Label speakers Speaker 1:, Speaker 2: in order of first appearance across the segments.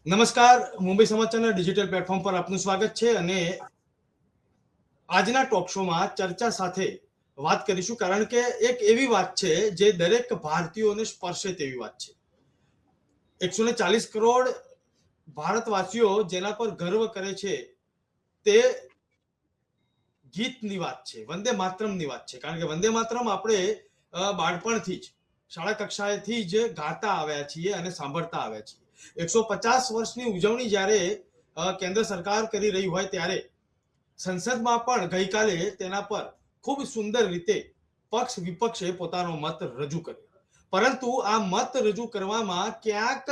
Speaker 1: નમસ્કાર, મુંબઈ સમાચારના digital platform પર આપનું સ્વાગત છે અને આજના ટોક શોમાં ચર્ચા સાથે વાત કરીશું કારણ કે એક એવી વાત છે જે દરેક ભારતીયોને સ્પર્શે તેવી વાત છે. 140 કરોડ ભારતવાસીઓ જેના પર ગર્વ કરે છે તે ગીતની વાત છે, વંદે માતરમની વાત છે. કારણ કે વંદે માતરમ આપણે બાળપણથી જ શાળા કક્ષાએથી જ ગાતા આવ્યા છીએ અને સાંભળતા આવ્યા છીએ. 150 વર્ષની ઉજવણી જ્યારે કેન્દ્ર સરકાર કરી રહી હોય ત્યારે સંસદમાં પણ ગઈકાલે તેના પર ખૂબ સુંદર રીતે પક્ષ વિપક્ષે પોતાનો મત રજૂ કર્યો. પરંતુ આ મત રજૂ કરવામાં ક્યાંક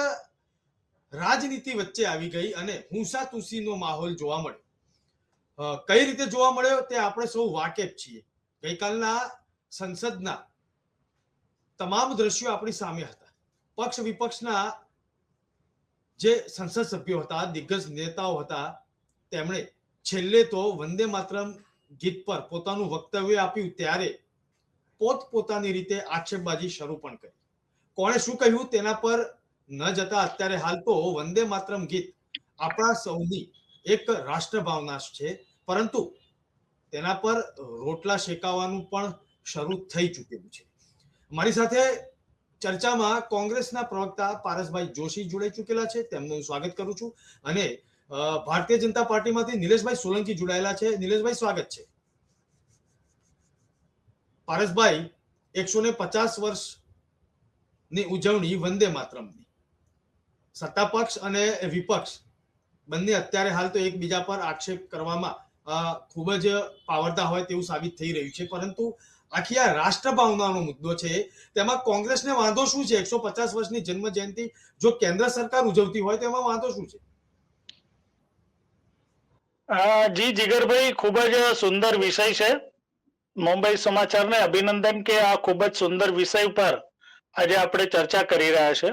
Speaker 1: રાજનીતિ વચ્ચે આવી ગઈ અને હુંસાતુસીનો માહોલ જોવા મળ્યો. કઈ રીતે જોવા મળ્યો તે આપણે સૌ વાકેફ છીએ. ગઈકાલના સંસદના તમામ દ્રશ્યો આપણી સામે હતા. પક્ષ વિપક્ષના જે સંસદ સભ્યો હતા, દિગ્ગજ નેતાઓ હતા, તેમણે છેલ્લે તો વંદે માતરમ ગીત પર પોતાનું વક્તવ્ય આપ્યું ત્યારે પોતપોતાની રીતે આક્ષેપબાજી શરૂ પણ કરી. કોણે શું કહ્યું તેના પર ન જતા અત્યારે હાલ તો વંદે માતરમ ગીત આપણા સૌની એક રાષ્ટ્રભાવના છે, પરંતુ તેના પર રોટલા શેકાવાનું પણ શરૂ થઈ ચૂક્યું છે. મારી સાથે ચર્ચામાં કોંગ્રેસના પ્રવક્તા પારસભાઈ જોશી જોડાઈ ચૂકેલા છે, તેમનું સ્વાગત કરું છું. અને ભારતીય જનતા પાર્ટીમાંથી નિલેશભાઈ સોલંકી જોડાયેલા છે. નિલેશભાઈ, સ્વાગત છે. પારસભાઈ, 150 વર્ષની ઉજવણી વંદે માતરમની, સત્તા પક્ષ અને વિપક્ષ બંને અત્યારે હાલ તો એકબીજા પર આક્ષેપ કરવામાં ખૂબ જ પાવરદાર હોય તેવું સાબિત થઈ રહ્યું છે. પરંતુ આખી આ રાષ્ટ્રભાવનાનો મુદ્દો છે, તેમાં કોંગ્રેસને વાંધો શું છે? 150 વર્ષની જન્મ જયંતિ જો કેન્દ્ર સરકાર ઉજવતી હોય તો એમાં વાંધો શું છે?
Speaker 2: જી જીગરભાઈ, ખૂબ જ સુંદર વિષય છે. મુંબઈ સમાચારને અભિનંદન કે આ ખૂબ જ સુંદર વિષય પર આજે આપણે ચર્ચા કરી રહ્યા છે.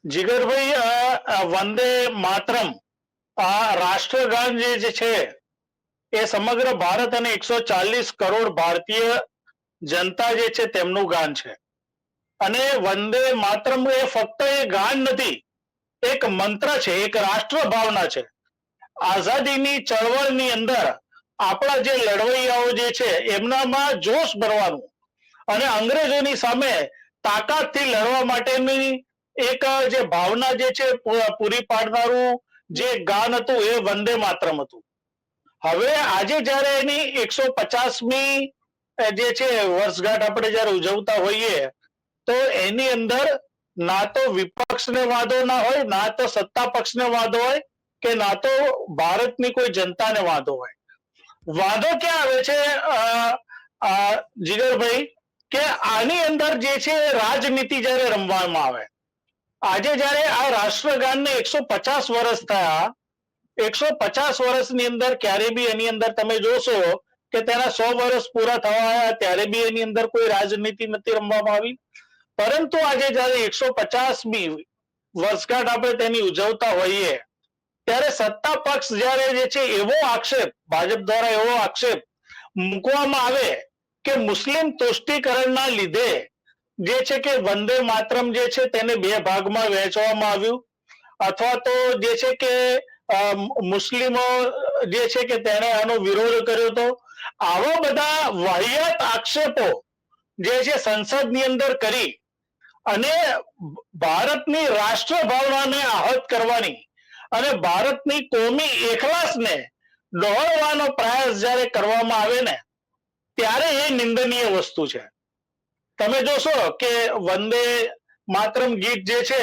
Speaker 2: જીગરભાઈ, વંદે માતરમ આ રાષ્ટ્રગાન જે છે એ સમગ્ર ભારત અને 140 કરોડ ભારતીય જનતા જે છે તેમનું ગાન છે. અને વંદે માતરમ એ ફક્ત એ ગાન નથી, એક મંત્ર છે, એક રાષ્ટ્ર ભાવના છે. આઝાદીની ચળવળની અંદર આપણા જે લડવૈયાઓ જે છે એમનામાં જોશ ભરવાનું અને અંગ્રેજોની સામે તાકાતથી લડવા માટેની એક જે ભાવના જે છે પૂરી પાડનારું જે ગાન હતું એ વંદે માતરમ હતું. હવે આજે જ્યારે એની 150મી જે છે વર્ષગાંઠ આપણે જ્યારે ઉજવતા હોઈએ તો એની અંદર ના તો વિપક્ષને વાંધો ના હોય, ના તો સત્તા પક્ષને વાંધો હોય, કે ના તો ભારતની કોઈ જનતાને વાંધો હોય. વાંધો ક્યાં આવે છે જીગરભાઈ, કે આની અંદર જે છે રાજનીતિ જ્યારે રમવામાં આવે. આજે જ્યારે આ રાષ્ટ્રગાનને 150 વર્ષ થયા, 150 વર્ષની અંદર ક્યારે બી એની અંદર તમે જોશો કે તેના 100 વર્ષ પૂરા થવા આવ્યા ત્યારે બી એની અંદર કોઈ રાજનીતિ નથી રમવામાં આવી. પરંતુ આજે જ્યારે 150મી વર્ષગાંઠ આપણે તેની ઉજવતા હોઈએ ત્યારે સત્તા પક્ષ જ્યારે જે છે એવો આક્ષેપ, ભાજપ દ્વારા એવો આક્ષેપ મૂકવામાં આવે કે મુસ્લિમ તુષ્ટિકરણના લીધે જે છે કે વંદે માતરમ જે છે તેને બે ભાગમાં વહેંચવામાં આવ્યું, અથવા તો જે છે કે મુસ્લિમો જે છે કે તેણે આનો વિરોધ કર્યો હતો. આવા બધા વાહિયાત આક્ષેપો જે છે સંસદની અંદર કરી અને ભારતની રાષ્ટ્ર ભાવનાને આહત કરવાની અને ભારતની કોમી એકલાસને ડહોળવાનો પ્રયાસ જ્યારે કરવામાં આવે ને ત્યારે એ નિંદનીય વસ્તુ છે. તમે જોશો કે વંદે માતરમ ગીત જે છે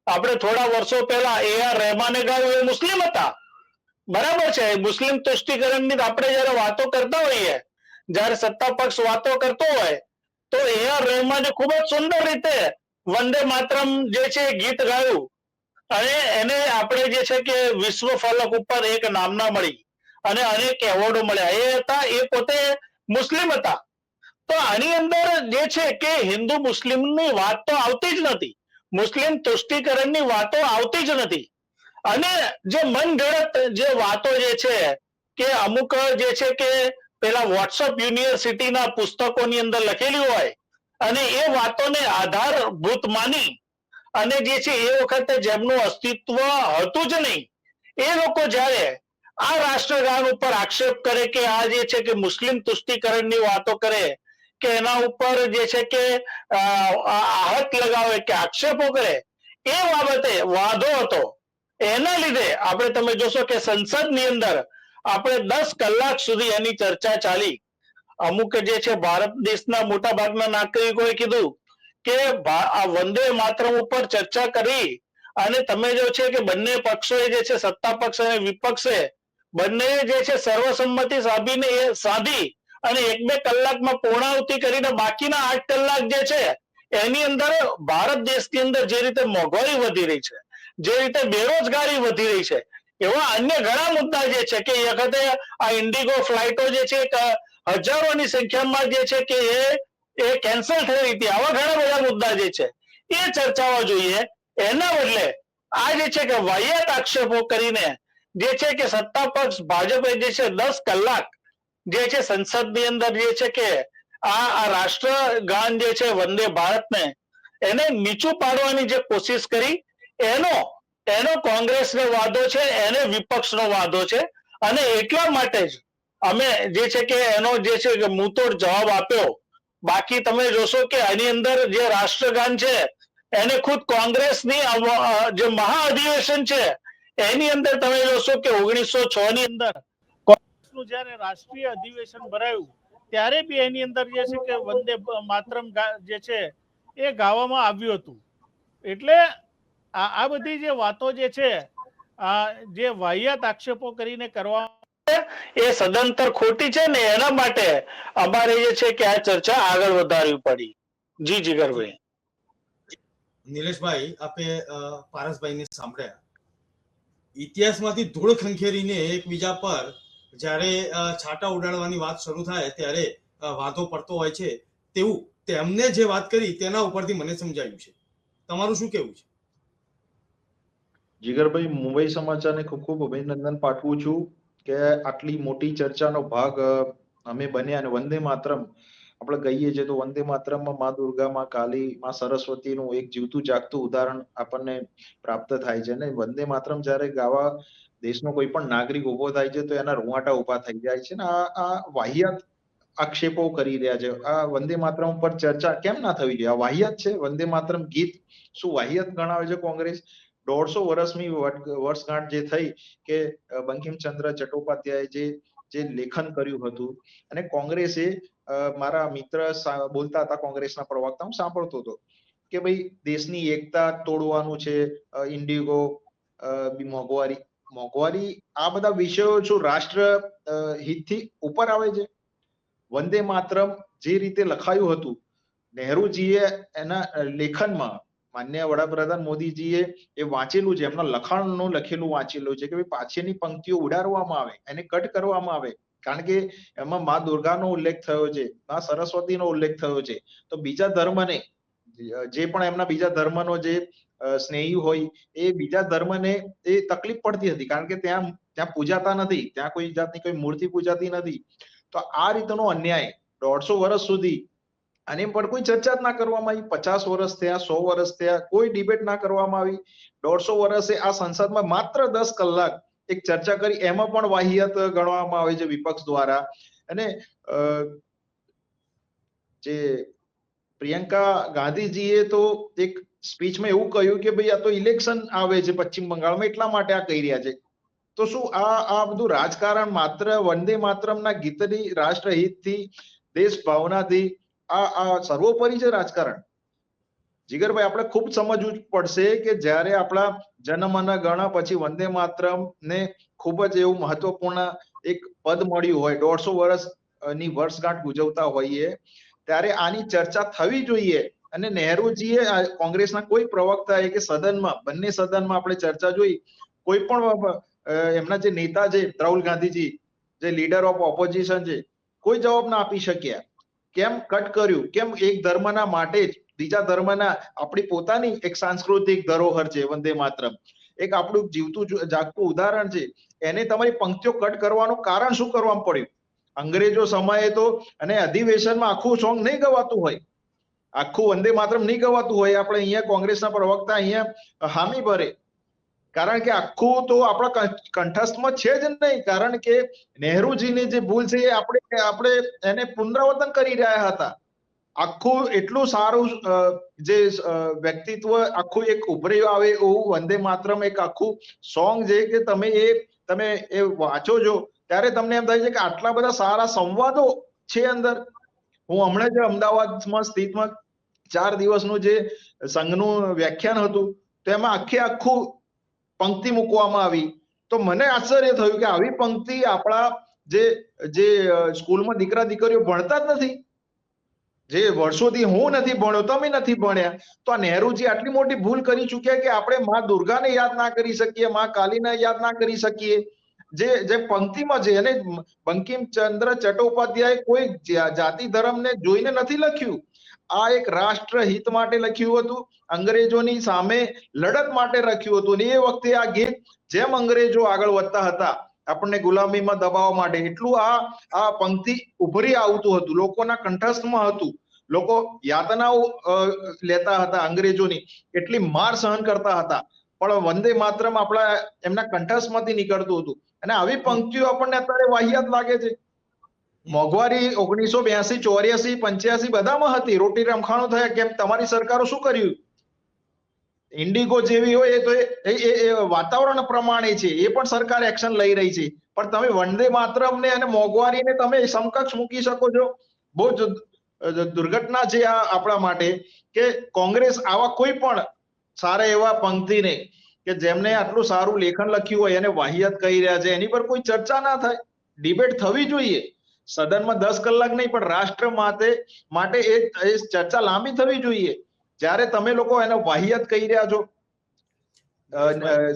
Speaker 2: આપણે થોડા વર્ષો પહેલા AR રહેમાને ગાયું, એ મુસ્લિમ હતા, બરાબર છે. મુસ્લિમ તુષ્ટિકરણની આપણે જયારે વાતો કરતા હોઈએ, જયારે સત્તા પક્ષ વાતો કરતો હોય તો AR રહેમાને ખૂબ જ સુંદર રીતે વંદે માતરમ જે છે ગીત ગાયું અને એને આપણે જે છે કે વિશ્વ ફલક ઉપર એક નામના મળી અને અનેક એવોર્ડો મળ્યા. એ હતા, એ પોતે મુસ્લિમ હતા. તો આની અંદર જે છે કે હિન્દુ મુસ્લિમની વાત તો આવતી જ નથી, મુસ્લિમ તુષ્ટિકરણની વાતો આવતી જ નથી. અને જે મનગઢત જે વાતો જે છે કે અમુક જે છે કે પેલા વોટ્સઅપ યુનિવર્સિટીના પુસ્તકોની અંદર લખેલી હોય અને એ વાતોને આધારભૂત માની અને જે છે એ વખતે જેમનું અસ્તિત્વ હતું જ નહીં, એ લોકો જ્યારે આ રાષ્ટ્રગાન ઉપર આક્ષેપ કરે કે આ જે છે કે મુસ્લિમ તુષ્ટિકરણની વાતો કરે, કે એના ઉપર જે છે કે આહત લગાવે કે આક્ષેપો કરે, એ બાબતે વાંધો હતો. એના લીધે આપણે તમે જોશો કે સંસદની અંદર આપણે 10 કલાક સુધી એની ચર્ચા ચાલી. અમુક જે છે ભારત દેશના મોટા ભાગના નાગરિકોએ કીધું કે આ વંદે માતરમ ઉપર ચર્ચા કરી અને તમે જો છે કે બંને પક્ષોએ જે છે સત્તા પક્ષ અને વિપક્ષે બંને જે છે સર્વસંમતિ સાધી અને 1-2 કલાકમાં પૂર્ણાહુતિ કરીને બાકીના 8 કલાક જે છે એની અંદર ભારત દેશની અંદર જે રીતે મોંઘવારી વધી રહી છે, જે રીતે બેરોજગારી વધી રહી છે, એવા અન્ય ઘણા મુદ્દા જે છે કે એ વખતે આ ઇન્ડિગો ફ્લાઇટો જે છે હજારોની સંખ્યામાં જે છે કે એ કેન્સલ થઈ રહી હતી. આવા ઘણા બધા મુદ્દા જે છે એ ચર્ચાવા જોઈએ. એના બદલે આ જે છે કે વાહિયાત આક્ષેપો કરીને જે છે કે સત્તા પક્ષ ભાજપે જે છે 10 કલાક જે છે સંસદની અંદર જે છે કે આ રાષ્ટ્રગાન જે છે વંદે ભારતને એને નીચું પાડવાની જે કોશિશ કરી, એનો કોંગ્રેસનો વાદો છે, એને વિપક્ષનો વાદો છે. અને એટલા માટે જ અમે જે છે કે એનો જે છે કે મુંહતોડ જવાબ આપ્યો. બાકી તમે જોશો કે આની અંદર જે રાષ્ટ્રગાન છે એને ખુદ કોંગ્રેસની જે મહાઅધિવેશન છે એની અંદર તમે જોશો કે 1906 ની અંદર કોંગ્રેસનું જ્યારે રાષ્ટ્રીય અધિવેશન ભરાયું ત્યારે બી એની અંદર જે છે કે વંદે માતરમ જે છે એ ગાવામાં આવ્યું હતું. એટલે આ બધી જે વાતો જે છે જે વાહિયાત આક્ષેપો કરીને કરવા એ સદંતર ખોટી છે ને, એના માટે અમારે જે છે કે આ ચર્ચા આગળ વધારવી પડી. જી જીગરભાઈ.
Speaker 1: નિલેશભાઈ, આપે પારસભાઈને સાંભળ્યા. ઇતિહાસમાંથી ધૂળ ખંખેરીને એકબીજા પર જ્યારે છાંટા ઉડાડવાની વાત શરૂ થાય ત્યારે વાંધો પડતો હોય છે, તેવું તેમને જે વાત કરી તેના ઉપરથી મને સમજાયું છે. તમારું શું કહેવું છે?
Speaker 3: જીગરભાઈ, મુંબઈ સમાચારને ખૂબ ખૂબ અભિનંદન પાઠવું છું કે આટલી મોટી ચર્ચાનો ભાગ અમે બન્યા. અને વંદે માતરમ આપણે કહીએ છીએ તો વંદે માતરમમાં મા દુર્ગા, મા કાલી, મા સરસ્વતીનું એક જીવતું જાગતું ઉદાહરણ આપણને પ્રાપ્ત થાય છે. અને વંદે માતરમ જ્યારે ગાવા દેશનો કોઈ પણ નાગરિક ઉભો થાય છે તો એના રૂવાટા ઉભા થઈ જાય છે. ને આ વાહિયાત આક્ષેપો કરી રહ્યા છે. આ વંદે માતરમ પર ચર્ચા કેમ ના થવી જોઈએ? આ વાહિયાત છે. વંદે માતરમ ગીત શું વાહિયાત ગણાવે છે કોંગ્રેસ? 150 વર્ષની વર્ષગાંઠ જે થઈ કે બંકિમચંદ્ર ચટ્ટોપાધ્યાય જે લેખન કર્યું હતું, અને કોંગ્રેસે મારા મિત્ર બોલતા હતા, કોંગ્રેસના પ્રવક્તા, હું સાંભળતો હતો કે ભાઈ દેશની એકતા તોડવાનું છે, ઇન્ડિગો, મોંઘવારી, આ બધા વિષયો શું રાષ્ટ્ર હિતથી ઉપર આવે છે? વંદે માતરમ જે રીતે લખાયું હતું, નહેરુજીએ એના લેખનમાં, માન્ય વડાપ્રધાન મોદીજીએ એ વાંચેલું છે, એમના લખાણનું લખેલું વાંચેલું છે કે ભાઈ પાછળની પંક્તિઓ ઉડાડવામાં આવે, એને કટ કરવામાં આવે, કારણ કે એમાં મા દુર્ગાનો ઉલ્લેખ થયો છે, મા સરસ્વતીનો ઉલ્લેખ થયો છે. તો બીજા ધર્મને, જે પણ એમના બીજા ધર્મનો જે સ્નેહી હોય એ બીજા ધર્મને એ તકલીફ પડતી હતી, કારણ કે ત્યાં પૂજાતા નથી, ત્યાં કોઈ જાતની કોઈ મૂર્તિ પૂજાતી નથી. તો આ રીતનો અન્યાય 150 વર્ષ સુધી આની પર કોઈ ચર્ચા જ ના કરવામાં આવી. 50 વર્ષ થયા, 100 વર્ષ થયા, કોઈ ડિબેટ ના કરવામાં આવી. 150 વર્ષે આ સંસદમાં માત્ર 10 કલાક એક ચર્ચા કરી, એમાં પણ વાહિયાત ગણવામાં આવે છે વિપક્ષ દ્વારા. અને જે પ્રિયંકા ગાંધીજીએ તો એક સ્પીચમાં એવું કહ્યું કે ભાઈ આ તો ઇલેક્શન આવે છે પશ્ચિમ બંગાળમાં, એટલા માટે આ કહી રહ્યા છે. તો શું આ બધું રાજકારણ માત્ર વંદે માતરમના ગીતની રાષ્ટ્રહિતથી, દેશ ભાવનાથી આ સર્વોપરી છે રાજકારણ? જીગરભાઈ, આપણે ખૂબ સમજવું પડશે કે જ્યારે આપણા જનમન ગણ પછી વંદે માતરમ ને ખૂબ જ એવું મહત્વપૂર્ણ એક પદ મળ્યું હોય, 150 વર્ષની વર્ષગાંઠ ઉજવતા હોઈએ, ત્યારે આની ચર્ચા થવી જોઈએ. અને નહેરુજીએ, કોંગ્રેસના કોઈ પ્રવક્તાએ કે સદનમાં, બંને સદનમાં આપણે ચર્ચા જોઈ, કોઈ પણ એમના જે નેતા છે રાહુલ ગાંધીજી, જે લીડર ઓફ ઓપોઝિશન છે, કોઈ જવાબ ના આપી શક્યા. કેમ કટ કર્યું? કેમ એક ધર્મના માટે જ બીજા ધર્મના, આપણી પોતાની એક સાંસ્કૃતિક ધરોહર છે વંદે માતરમ, એક આપણું જીવતું જાગતું ઉદાહરણ છે, એને તમારી પંક્તિઓ કટ કરવાનું કારણ શું કરવામાં પડ્યું? અંગ્રેજો સમયે તો અને અધિવેશનમાં આખું સોંગ નહીં ગવાતું હોય, આખું વંદે માતરમ નહીં ગવાતું હોય, આપણે અહીંયા કોંગ્રેસના પ્રવક્તા અહીંયા હામી ભરે, કારણ કે આખું તો આપણા કંઠસ્થમાં છે જ નહીં. કારણ કે નહેરુજીની જે ભૂલ છે એ આપણે એને પુનરાવર્તન કરી રહ્યા હતા. આખું એટલું સારું જે વ્યક્તિત્વ આખું એક ઉભરી આવે એવું વંદે માતરમ એક આખું સોંગ છે કે તમે એ વાંચો છો ત્યારે તમને એમ થાય છે કે આટલા બધા સારા સંવાદો છે અંદર. હું હમણાં જ અમદાવાદમાં સ્થિતમાં 4 દિવસનું જે સંઘનું વ્યાખ્યાન હતું તો એમાં આખું પંક્તિ મૂકવામાં આવી, તો મને આશ્ચર્ય થયું કે આવી પંક્તિ આપણા જે સ્કૂલમાં દીકરા દીકરીઓ ભણતા જ નથી, જે વર્ષોથી હું નથી ભણ્યો, તમે નથી ભણ્યા, તો આ નહેરુજી આટલી મોટી ભૂલ કરી ચૂક્યા કે આપણે માં દુર્ગાને યાદ ના કરી શકીએ, માં કાલીને યાદ ના કરી શકીએ. જે પંક્તિમાં છે એને બંકિમચંદ્ર ચટ્ટોપાધ્યાય કોઈ જાતિ ધર્મને જોઈને નથી લખ્યું. આ એક રાષ્ટ્ર હિત માટે લખ્યું હતું, અંગ્રેજોની સામે લડત માટે લખ્યું હતું. અને એ વખતે આ ગીત જેમ અંગ્રેજો આગળ વધતા હતા આપણને ગુલામીમાં દબાવવા માટે, એટલું આ પંક્તિ ઉભરી આવતું હતું, લોકોના કંઠસ્થમાં હતું. લોકો યાતનાઓ લેતા હતા અંગ્રેજોની, એટલી માર સહન કરતા હતા, પણ વંદે માતરમ આપણા એમના કંઠસ્થમાંથી નીકળતું હતું. અને આવી પંક્તિઓ આપણને અત્યારે વાહિયાત લાગે છે. મોંઘવારી 1982, 84, 85 બધામાં હતી. રોટી રમખાણો થયા, કેમ તમારી સરકારો શું કર્યું? ઇન્ડિગો જેવી હોય એ તો એ વાતાવરણ પ્રમાણે છે, એ પણ સરકાર એક્શન લઈ રહી છે. પણ તમે વંદે માતરમને અને મોંઘવારીને તમે સમકક્ષ મૂકી શકો છો? બહુ જ દુર્ઘટના છે આ આપણા માટે કે કોંગ્રેસ આવા કોઈ પણ સારા એવા પંક્તિને કે જેમને આટલું સારું લેખન લખ્યું હોય એને વાહિયાત કહી રહ્યા છે, એની પર કોઈ ચર્ચા ના થાય. ડિબેટ થવી જોઈએ સદનમાં 10 કલાક નહીં, પણ રાષ્ટ્ર માટે એ ચર્ચા લાંબી થવી જોઈએ. જ્યારે તમે લોકો એને વાહિયાત કહી રહ્યા છો.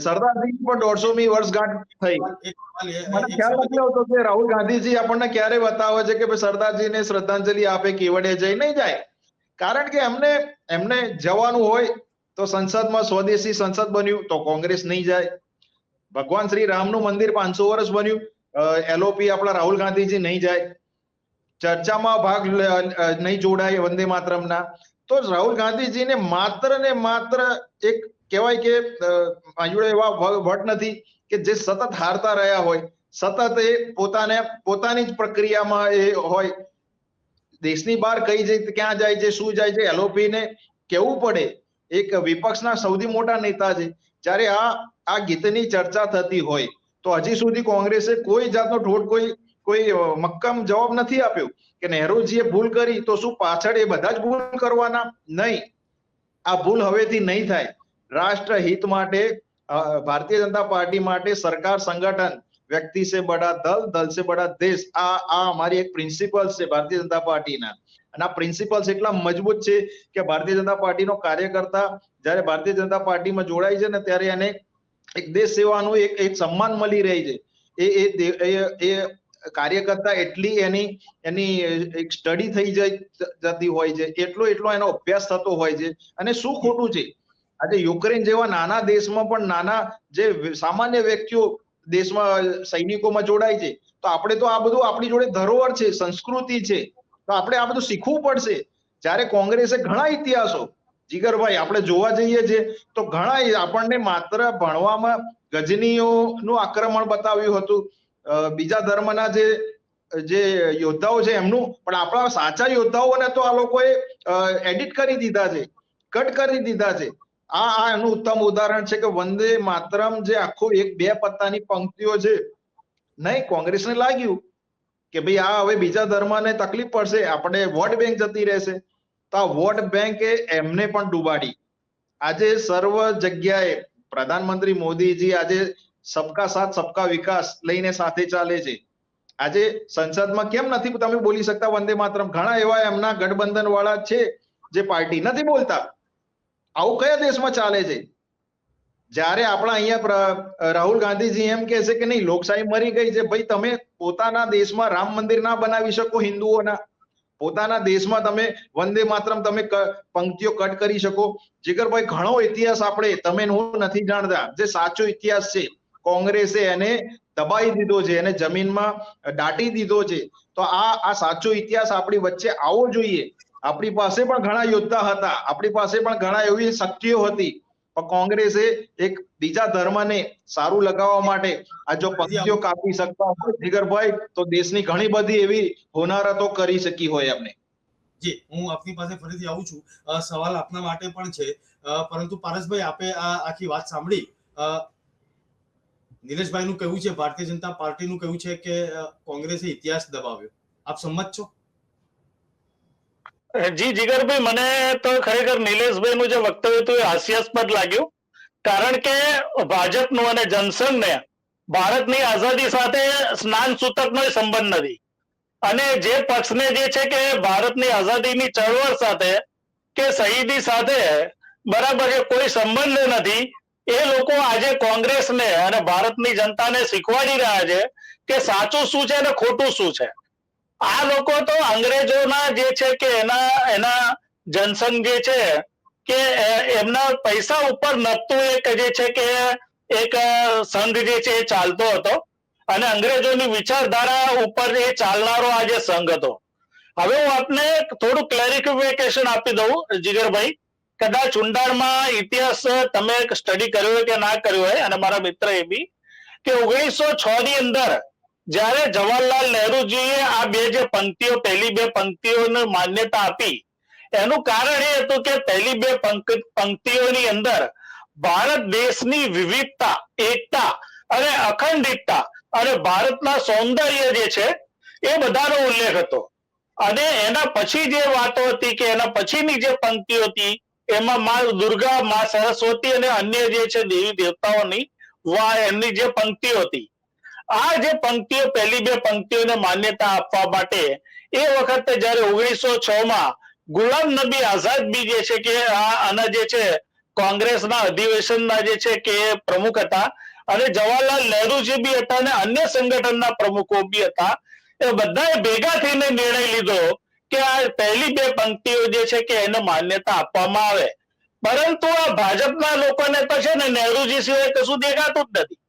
Speaker 3: સરદારજી પણ 150મી વર્ષગાંઠ થઈ. મને ખ્યાલ નથી આવતો કે રાહુલ ગાંધીજી આપણને ક્યારે બતાવે છે કે સરદારજીને શ્રદ્ધાંજલિ આપે, કેવડે જઈ નહીં જાય. કારણ કે એમને જવાનું હોય તો સંસદમાં સ્વદેશી સંસદ બન્યું તો કોંગ્રેસ નહીં જાય. ભગવાન શ્રી રામનું મંદિર 500 વર્ષ બન્યું, એલઓપી આપણા રાહુલ ગાંધીજી નહીં જાય. ચર્ચામાં ભાગ નહીં જોડાય વંદે માતરમના, તો રાહુલ ગાંધીજીને માત્ર ને માત્ર એક કહેવાય કે એવા વટ નથી કે જે સતત હારતા રહ્યા હોય, સતત એ પોતાની જ પ્રક્રિયામાં એ હોય. દેશની બહાર કઈ જાય, ક્યાં જાય છે, શું જાય છે, એલઓપી ને કેવું પડે. એક વિપક્ષના સૌથી મોટા નેતા છે. જ્યારે આ ગીતની ચર્ચા થતી હોય તો હજી સુધી કોંગ્રેસે કોઈ જાતનો કોઈ મક્કમ જવાબ નથી આપ્યો કે નહેરુજીએ ભૂલ કરી તો શું પાછળ એ બધા જ ભૂલ કરવાના? નહીં, આ ભૂલ હવેથી નહીં થાય. રાષ્ટ્ર હિત માટે, ભારતીય જનતા પાર્ટી માટે સરકાર સંગઠન, વ્યક્તિ સે બડા દલ, દલ સે બડા દેશ, આ અમારી એક પ્રિન્સિપલ છે ભારતીય જનતા પાર્ટીના. અને આ પ્રિન્સિપલ્સ એટલા મજબૂત છે કે ભારતીય જનતા પાર્ટીનો કાર્યકર્તા જ્યારે ભારતીય જનતા પાર્ટીમાં જોડાય છે ને ત્યારે એને એક દેશ સેવાનું એક સન્માન મળી રહી છે. એ કાર્યકર્તા એટલી એની એક સ્ટડી થઈ જતી હોય છે, એટલો એનો અભ્યાસ થતો હોય છે. અને શું ખોટું છે? આજે યુક્રેન જેવા નાના દેશમાં પણ નાના જે સામાન્ય વ્યક્તિઓ દેશમાં સૈનિકોમાં જોડાય છે, તો આપણે તો આ બધું આપણી જોડે ધરોહર છે, સંસ્કૃતિ છે, તો આપણે આ બધું શીખવું પડશે. જ્યારે કોંગ્રેસે ઘણા ઇતિહાસો, જીગરભાઈ આપણે જોવા જઈએ છે તો ઘણા આપણને માત્ર ભણવામાં ગજનીઓનું આક્રમણ બતાવ્યું હતું, બીજા ધર્મના જે યોદ્ધાઓ છે એમનું, પણ આપણા સાચા યોદ્ધાઓને તો આ લોકોએ એડિટ કરી દીધા છે, કટ કરી દીધા છે. આ એનું ઉત્તમ ઉદાહરણ છે કે વંદે માતરમ જે આખું 1-2 પત્તાની પંક્તિઓ છે, નહીં કોંગ્રેસને લાગ્યું કે ભાઈ આ હવે બીજા ધર્મને તકલીફ પડશે, આપણે વોટ બેંક જતી રહેશે, તો આ વોટ બેંકે એમને પણ ડૂબાડી. આજે સર્વ જગ્યાએ પ્રધાનમંત્રી મોદીજી આજે સબકા સાથ સબકા વિકાસ લઈને સાથે ચાલે છે. આજે સંસદમાં કેમ નથી તમે બોલી શકતા વંદે માતરમ? ઘણા એવા એમના ગઠબંધન વાળા છે જે પાર્ટી નથી બોલતા. આવું કયા દેશમાં ચાલે છે? જ્યારે આપણા અહીંયા રાહુલ ગાંધીજી એમ કહે છે કે નહીં લોકશાહી મરી ગઈ છે. ભાઈ તમે પોતાના દેશમાં રામ મંદિર ના બનાવી શકો હિન્દુઓના, પોતાના દેશમાં તમે વંદે માતરમ તમે પંક્તિઓ કટ કરી શકો? જીગરભાઈ ઘણો ઇતિહાસ તમે હું નથી જાણતા. જે સાચો ઇતિહાસ છે કોંગ્રેસે એને દબાઈ દીધો છે, એને જમીનમાં દાટી દીધો છે. તો આ સાચો ઇતિહાસ આપણી વચ્ચે આવવો જોઈએ. આપણી પાસે પણ ઘણા યોદ્ધા હતા, આપણી પાસે પણ ઘણા એવી શક્તિઓ હતી, પણ કોંગ્રેસે એક બીજા ધર્મને સારું લગાવવા માટે આ જો પંક્તિઓ કાપી શકતા હોય જીગરભાઈ, તો દેશની ઘણી બધી એવી હોનારતો કરી શકી હોય એમને.
Speaker 1: જી, હું આપની પાસે ફરીથી આવું છું. સવાલ આપના માટે પણ છે, પરંતુ પારસભાઈ, આપે આ આખી વાત સાંભળી. નિલેશભાઈનું કહેવું છે, ભારતીય જનતા પાર્ટીનું કહેવું છે કે કોંગ્રેસે ઇતિહાસ દબાવ્યો. આપ સંમત છો?
Speaker 2: જી જીગરભાઈ, મને તો ખરેખર નિલેશભાઈનું જે વક્તવ્ય હતું એ હાસ્યાસ્પદ લાગ્યું, કારણ કે ભાજપનું અને જનસંઘને ભારતની આઝાદી સાથે સ્નાન સૂતકનો સંબંધ નથી, અને જે પક્ષને જે છે કે ભારતની આઝાદીની ચળવળ સાથે કે શહીદી સાથે બરાબર કોઈ સંબંધ નથી, એ લોકો આજે કોંગ્રેસને અને ભારતની જનતાને શીખવાડી રહ્યા છે કે સાચું શું છે અને ખોટું શું છે. આ લોકો તો અંગ્રેજોના જે છે કે એના જનસંઘ જે છે કે એમના પૈસા ઉપર નપતું એક જે છે કે એક સંઘ જે છે એ ચાલતો હતો, અને અંગ્રેજોની વિચારધારા ઉપર એ ચાલનારો આ જે સંઘ હતો. હવે હું આપને થોડું ક્લેરિફિકેશન આપી દઉં જીગરભાઈ, કદાચ ઊંડાણમાં ઇતિહાસ તમે સ્ટડી કર્યો હોય કે ના કર્યો હોય, અને મારા મિત્ર એ બી, કે 1906 ની અંદર જ્યારે જવાહરલાલ નહેરુજીએ આ બે જે પંક્તિઓ, પહેલી બે પંક્તિઓને માન્યતા આપી, એનું કારણ એ હતું કે પહેલી બે પંક્તિઓની અંદર ભારત દેશની વિવિધતા, એકતા અને અખંડિતતા અને ભારતના સૌંદર્ય જે છે એ બધાનો ઉલ્લેખ હતો. અને એના પછી જે વાતો હતી કે એના પછીની જે પંક્તિઓ હતી એમાં મા દુર્ગા, મા સરસ્વતી અને અન્ય જે છે દેવી દેવતાઓની એમની જે પંક્તિઓ હતી, આ જે પંક્તિઓ, પહેલી બે પંક્તિઓને માન્યતા આપવા માટે એ વખતે જયારે 1906 માં ગુલામ નબી આઝાદ બી જે છે કે આના જે છે કોંગ્રેસના અધિવેશનના જે છે કે પ્રમુખ હતા, અને જવાહરલાલ નહેરુજી બી હતા, અને અન્ય સંગઠનના પ્રમુખો બી હતા. એ બધાએ ભેગા થઈને નિર્ણય લીધો કે આ પહેલી બે પંક્તિઓ જે છે કે એને માન્યતા આપવામાં આવે. પરંતુ આ ભાજપના લોકોને તો છે ને નહેરુજી સિવાય કશું દેખાતું જ નથી.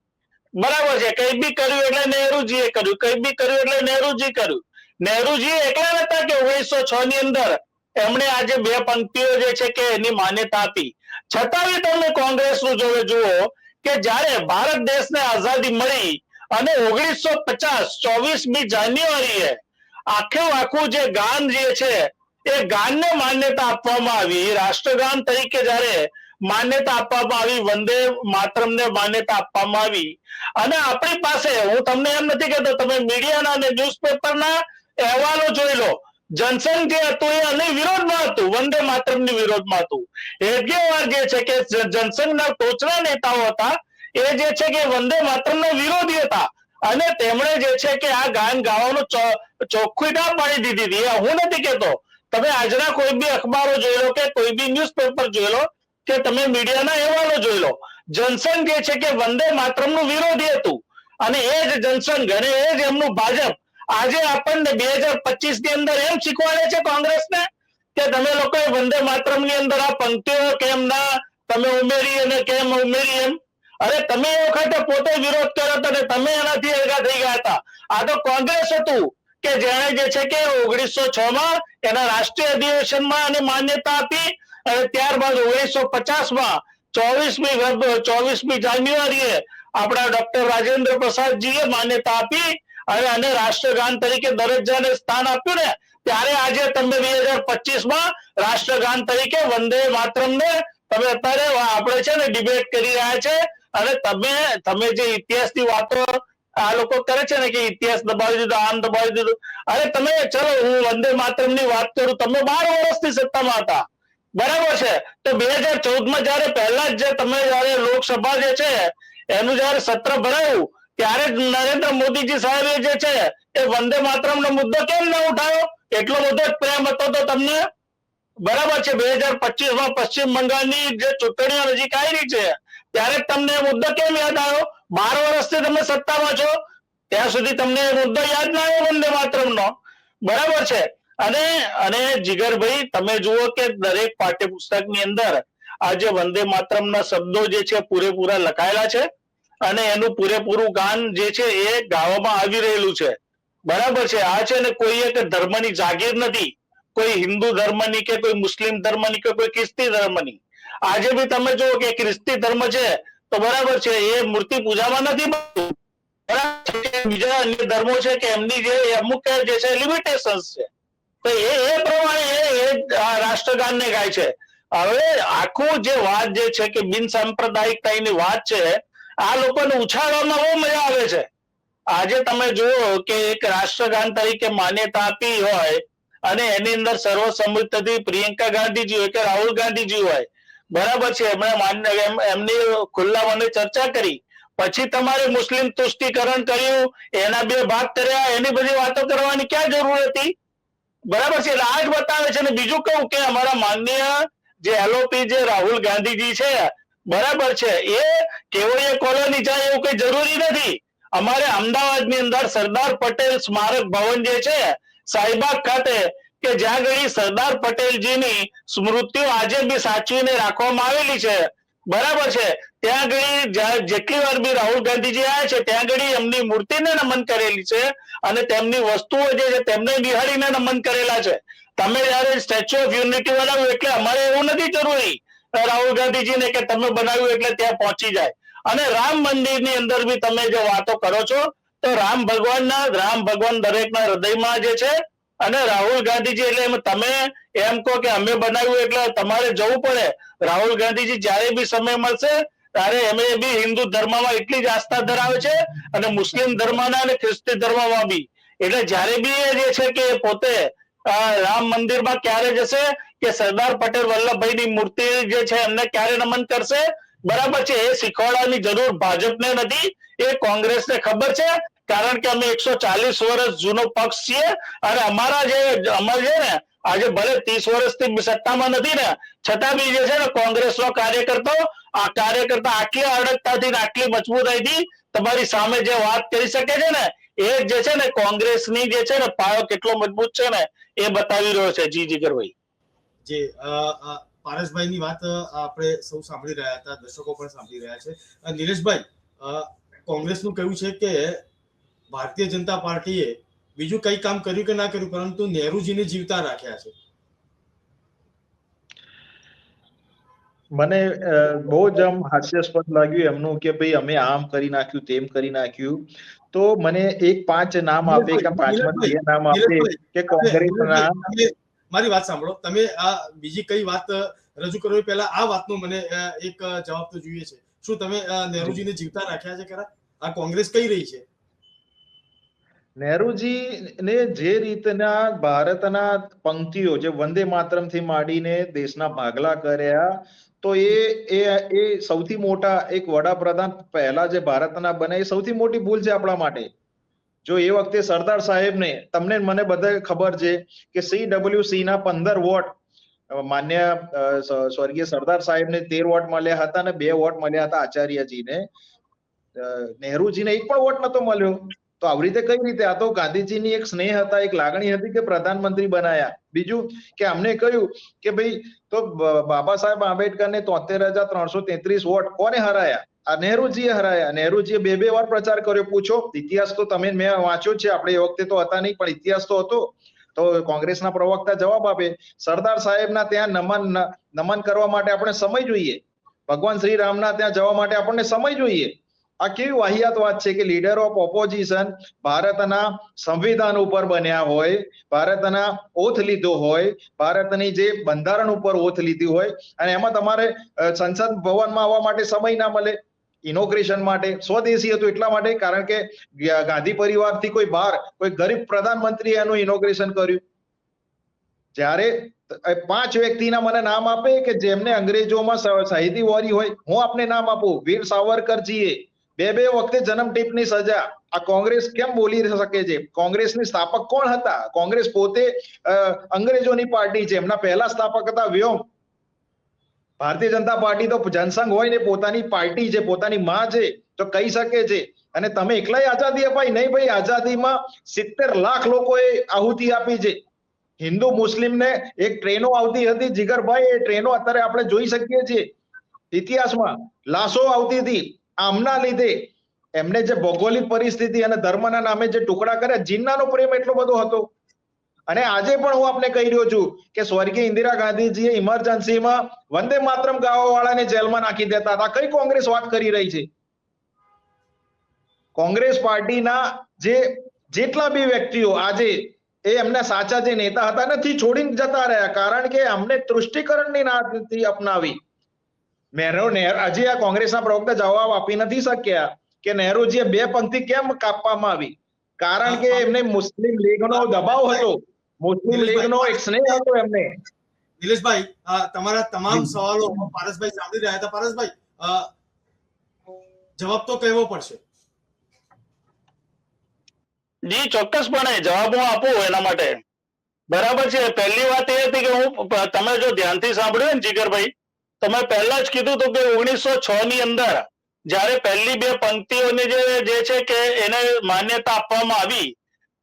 Speaker 2: બરાબર છે, કઈ બી કર્યું એટલે નહેરુજીએ કર્યું, કઈ બી કર્યું એટલે નહેરુજી કર્યું. નહેરુજી એકલા નતા કે 1906 ની અંદર એમણે આજે બે પંક્તિઓ જે છે કે એની માન્યતા આપી. છતાં તમે કોંગ્રેસનું જુઓ કે જ્યારે ભારત દેશને આઝાદી મળી અને 1950 24મી જાન્યુઆરીએ આખું જે ગાન જે છે એ ગાનને માન્યતા આપવામાં આવી, રાષ્ટ્રગાન તરીકે જ્યારે માન્યતા આપવામાં આવી, વંદે માતરમને માન્યતા આપવામાં આવી. અને આપણી પાસે, હું તમને એમ નથી કહેતો, તમે મીડિયાના અને ન્યૂઝપેપરના અહેવાલો જોઈ લો, જનસંઘ જે હતું એ અને વિરોધમાં હતું, વંદે માતરમની વિરોધમાં હતું. હેડગેવાર જે છે કે જનસંઘના ટોચના નેતાઓ હતા, એ જે છે કે વંદે માતરમના વિરોધી હતા, અને તેમણે જે છે કે આ ગાન ગાવાનું ચોખ્ખી ના પાડી દીધી હતી. હું નથી કહેતો, તમે આજના કોઈ બી અખબારો જોઈ લો કે કોઈ બી ન્યૂઝપેપર જોઈ લો કે તમે મીડિયાના અહેવાલો જોઈ લો, જનસંઘ જે છે કે વંદે માતરમનું વિરોધી હતું. અને એ જ જનસંઘ અને એ જ એમનું ભાજપ આજે આપણને 2025 ની અંદર એમ શીખવાડે છે કોંગ્રેસને કે તમે લોકોએ વંદે માતરમની અંદર આ પંક્તિઓ કેમ ના તમે ઉમેરી અને કેમ ઉમેરી એમ. અરે તમે એ વખતે પોતે વિરોધ કર્યો હતો અને તમે એનાથી ભેગા થઈ ગયા હતા. આ તો કોંગ્રેસ હતું કે જેણે જે છે કે 1906 માં એના રાષ્ટ્રીય અધિવેશનમાં આને માન્યતા આપી, અને ત્યારબાદ 1950 માં 24મી જાન્યુઆરીએ આપણા ડોક્ટર રાજેન્દ્ર પ્રસાદજીએ માન્યતા આપી અને આને રાષ્ટ્રગાન તરીકે દરજ્જાને સ્થાન આપ્યું ને, ત્યારે આજે તમે 2025 માં રાષ્ટ્રગાન તરીકે વંદે માતરમને તમે અત્યારે આપણે છે ને ડિબેટ કરી રહ્યા છે. અને તમે જે ઇતિહાસની વાતો આ લોકો કરે છે ને કે ઇતિહાસ દબાવી દીધો, આમ દબાવી દીધું. અરે તમે ચલો, હું વંદે માતરમની વાત કરું, તમે 12 વર્ષથી સત્તામાં હતા, બરાબર છે. તો 2014 માં જયારે પહેલા જ તમે જયારે લોકસભા જે છે એનું જયારે સત્ર ભરાયું ત્યારે નરેન્દ્ર મોદીજી સાહેબે જે છે એ વંદે માતરમનો મુદ્દો કેમ ન ઉઠાવ્યો? એટલો બધો જ પ્રેમ હતો તો તમને, બરાબર છે. 2025 માં પશ્ચિમ બંગાળની જે ચૂંટણીઓ નજીક આવી છે ત્યારે તમને મુદ્દો કેમ યાદ આવ્યો? 12 વર્ષથી તમે સત્તામાં છો, ત્યાં સુધી તમને મુદ્દો યાદ ના આવ્યો વંદે માતરમનો, બરાબર છે. અને જીગરભાઈ, તમે જુઓ કે દરેક પાઠ્યપુસ્તકની અંદર આ જે વંદે માતરમના શબ્દો જે છે પૂરેપૂરા લખાયેલા છે, અને એનું પૂરેપૂરું ગાન જે છે એ ગાવામાં આવી રહેલું છે, બરાબર છે. આ છે ને કોઈ એક ધર્મની જાગીર નથી, કોઈ હિન્દુ ધર્મની કે કોઈ મુસ્લિમ ધર્મની કે કોઈ ખ્રિસ્તી ધર્મની. આજે બી તમે જુઓ કે ખ્રિસ્તી ધર્મ છે તો બરાબર છે, એ મૂર્તિ પૂજામાં નથી બનતું. બીજા અન્ય ધર્મો છે કે એમની જે અમુક જે છે લિમિટેશન્સ છે, તો એ પ્રમાણે એ રાષ્ટ્રગાનને ગાય છે. હવે આખું જે વાત જે છે કે બિન સાંપ્રદાયિકતાની વાત છે, આ લોકોને ઉછાળવામાં બહુ મજા આવે છે. આજે તમે જુઓ કે એક રાષ્ટ્રગાન તરીકે માન્યતા આપી હોય અને એની અંદર સર્વસંમતિથી પ્રિયંકા ગાંધીજી હોય કે રાહુલ ગાંધીજી હોય, બરાબર છે, એમની ખુલ્લા મને ચર્ચા કરી, પછી તમારે મુસ્લિમ તુષ્ટિકરણ કર્યું, એના 2 ભાગ કર્યા, એની બધી વાતો કરવાની ક્યાં જરૂર હતી? બરાબર છે. એટલે આ જ બતાવે છે. અને બીજું કહું કે અમારા માનનીય જે એલઓપી જે રાહુલ ગાંધીજી છે, બરાબર છે, એ કેવડીયા કોલોની જાય એવું કઈ જરૂરી નથી. અમારે અમદાવાદની અંદર સરદાર પટેલ સ્મારક ભવન જે છે શાહીબાગ ખાતે, કે જ્યાં આગળ સરદાર પટેલજીની સ્મૃતિઓ આજે બી સાચવીને રાખવામાં આવેલી છે, બરાબર છે, ત્યાં આગળ જેટલી વાર બી રાહુલ ગાંધીજી આવ્યા છે ત્યાં આગળ એમની મૂર્તિને નમન કરેલી છે અને તેમની વસ્તુઓ જે છે તેમને નિહાળીને નમન કરેલા છે. તમે જયારે સ્ટેચ્યુ ઓફ યુનિટી બનાવ્યું એટલે અમારે એવું નથી જરૂરી રાહુલ ગાંધીજીને કે તમે બનાવ્યું એટલે ત્યાં પહોંચી જાય. અને રામ મંદિરની અંદર બી તમે જે વાતો કરો છો તો રામ ભગવાન દરેકના હૃદયમાં જે છે, અને રાહુલ ગાંધીજી એટલે તમે એમ કહો કે અમે બનાવ્યું એટલે તમારે જવું પડે. રાહુલ ગાંધીજી જ્યારે બી સમય મળશે ત્યારે એમને બી હિન્દુ ધર્મમાં એટલી જ આસ્થા ધરાવે છે અને મુસ્લિમ ધર્મના અને ખ્રિસ્તી ધર્મમાં બી. એટલે જ્યારે બી એ જે છે કે પોતે રામ મંદિરમાં ક્યારે જશે કે સરદાર પટેલ વલ્લભભાઈની મૂર્તિ જે છે એમને ક્યારે નમન કરશે, બરાબર છે, એ શીખવાડવાની જરૂર ભાજપને નથી, એ કોંગ્રેસને ખબર છે. કારણ કે અમે 140 વર્ષ જૂનો પક્ષ છીએ અને અમારા જે ને આજે ભલે 30 વર્ષથી સત્તામાં નથી ને છતાં બી જે છે ને કોંગ્રેસનો કાર્યકર્તા આટલી અડગતાથી આટલી મજબૂતાઈથી તમારી સામે જે વાત કરી શકે છે ને, એ જે છે ને કોંગ્રેસની જે છે ને પાયો કેટલો મજબૂત છે ને એ બતાવી રહ્યો છે. જી જીગરભાઈ.
Speaker 1: જે પારસભાઈની વાત આપણે સૌ સાંભળી રહ્યા હતા, દર્શકો પણ સાંભળી રહ્યા છે. નીલેશભાઈ, કોંગ્રેસનું કહેવું છે કે ભારતીય જનતા પાર્ટીએ બીજું કઈ કામ કર્યું કે ના કર્યું, પરંતુ નહેરુજીને જીવતા રાખ્યા છે.
Speaker 3: મને બહુ જ આમ હાસ્યાસ્પદ લાગ્યું એમનું કે ભાઈ અમે આમ કરી નાખ્યું, તેમ કરી નાખ્યું. તો મને 5 નામ આપે કે 5માં 2 નામ આપે કે કોંગ્રેસના.
Speaker 1: મારી વાત સાંભળો, તમે આ બીજી કઈ વાત રજૂ કરો પહેલા આ વાતનો મને એક જવાબ તો જોઈએ છે. શું તમે નહેરુજીને જીવતા રાખ્યા છે ખરા? આ કોંગ્રેસ કઈ રહી છે?
Speaker 3: નહેરુજીને જે રીતના ભારતના પંક્તિઓ જે વંદે માતરમથી માંડીને દેશના ભાગલા કર્યા, તો એ સૌથી મોટા એક વડાપ્રધાન પહેલા જે ભારતના બને એ સૌથી મોટી ભૂલ છે આપણા માટે. જો એ વખતે સરદાર સાહેબને, તમને મને બધા ખબર છે કે CWC ના 15 વોટ માન્ય સ્વર્ગીય સરદાર સાહેબને 13 વોટ મળ્યા હતા અને 2 વોટ મળ્યા હતા આચાર્યજીને. નહેરુજીને એક પણ વોટ નતો મળ્યો. તો આવી રીતે કઈ રીતે? આ તો ગાંધીજીની એક સ્નેહ હતા, એક લાગણી હતી કે પ્રધાનમંત્રી બનાયા. બીજું કે અમને કહ્યું કે ભાઈ તો બાબા સાહેબ આંબેડકરને 73,333 વોટ કોને હરાયા? આ નહેરુજીએ હરાયા. નહેરુજીએ 2 વાર પ્રચાર કર્યો. પૂછો, ઇતિહાસ તો તમે મેં વાંચ્યો છે, આપણે એ વખતે તો હતા નહીં પણ ઇતિહાસ તો હતો. તો કોંગ્રેસના પ્રવક્તા જવાબ આપે, સરદાર સાહેબના ત્યાં નમન કરવા માટે આપણે સમય જોઈએ, ભગવાન શ્રી રામના ત્યાં જવા માટે આપણને સમય જોઈએ. આ કેવી વાહિયાત વાત છે કે લીડર ઓફ ઓપોઝિશન ભારતના સંવિધાન ઉપર બન્યા હોય, ભારતના ઓથ લીધો હોય, ભારતની જે બંધારણ ઉપર ઓથ લીધી હોય, અને એમાં તમારે સંસદ ભવનમાં આવવા માટે સમય ના મળે. ઇનોગ્રેશન માટે સ્વદેશી હતું એટલા માટે, કારણ કે ગાંધી પરિવારથી કોઈ બહાર કોઈ ગરીબ પ્રધાનમંત્રી એનું ઇનોગ્રેશન કર્યું. જ્યારે 5 વ્યક્તિના મને નામ આપે કે જેમને અંગ્રેજોમાં શહીદી વોરી હોય, હું આપને નામ આપું. વીર સાવરકરજીએ 2 વખતે જન્મટીપની સજા. આ કોંગ્રેસ કેમ બોલી શકે છે? કોંગ્રેસની સ્થાપક કોણ હતા? કોંગ્રેસ પોતે અંગ્રેજોની પાર્ટી છે. એમના પહેલા સ્થાપક હતા વ્યોમ. ભારતીય જનતા પાર્ટી તો જનસંઘ હોય ને પોતાની પાર્ટી છે, પોતાની માં છે, તો કહી શકે છે. અને તમે એકલાય આઝાદી અપાઈ નહીં ભાઈ, આઝાદીમાં 70 લાખ લોકોએ આહુતિ આપી છે. હિન્દુ મુસ્લિમને એક ટ્રેનો આવતી હતી જીગરભાઈ, એ ટ્રેનો અત્યારે આપણે જોઈ શકીએ છીએ ઇતિહાસમાં. લાશો આવતી હતી. આમના લીધે એમને જે ભૌગોલિક પરિસ્થિતિ અને ધર્મના નામે જે ટુકડા કર્યા, જીન્નાનો પ્રેમ એટલો બધો હતો. અને આજે પણ હું આપને કહી રહ્યો છું કે સ્વર્ગીય ઇન્દિરા ગાંધીજીએ ઇમરજન્સીમાં વંદે માતરમ ગાવા વાળાને જેલમાં નાખી દેતા હતા. કઈ કોંગ્રેસ વાત કરી રહી છે? કોંગ્રેસ પાર્ટીના જેટલા બી વ્યક્તિઓ આજે એ એમના સાચા જે નેતા હતા નથી છોડીને જતા રહ્યા, કારણ કે અમને તૃષ્ટિકરણની રાજનીતિ અપનાવી. હજી આ કોંગ્રેસના પ્રવક્તા જવાબ આપી નથી શક્યા કે નહેરુજીએ 2 પંક્તિ કેમ કાપવામાં આવી. કારણ કે એમને મુસ્લિમ લીગનો દબાવ હતો, મુસ્લિમ લીગનો એક સ્નેહ હતો એમને.
Speaker 1: નિલેશભાઈ, તમારા તમામ સવાલો પારસભાઈ સાંભળી રહ્યા હતા. પારસભાઈ, જવાબ તો કહેવો પડશે.
Speaker 2: જી ચોક્કસપણે જવાબ હું આપું એના માટે. બરાબર છે. પહેલી વાત એ હતી કે તમે જો ધ્યાનથી સાંભળ્યું ને જીગરભાઈ, તમે પહેલા જ કીધું હતું કે 1906 ની અંદર જ્યારે પહેલી 2 પંક્તિઓની જે છે કે એને માન્યતા આપવામાં આવી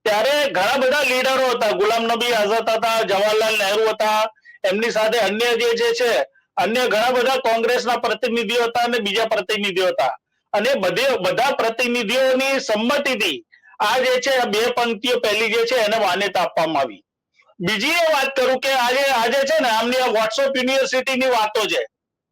Speaker 2: ત્યારે ઘણા બધા લીડરો હતા. ગુલામ નબી આઝાદ હતા, જવાહરલાલ નહેરુ હતા, એમની સાથે અન્ય જે છે અન્ય ઘણા બધા કોંગ્રેસના પ્રતિનિધિઓ હતા અને બીજા પ્રતિનિધિઓ હતા, અને બધા પ્રતિનિધિઓની સંમતિથી આ જે છે 2 પંક્તિઓ પહેલી જે છે એને માન્યતા આપવામાં આવી. બીજી એ વાત કરું કે આજે છે ને આમની આ વોટ્સઅપ યુનિવર્સિટીની વાતો છે.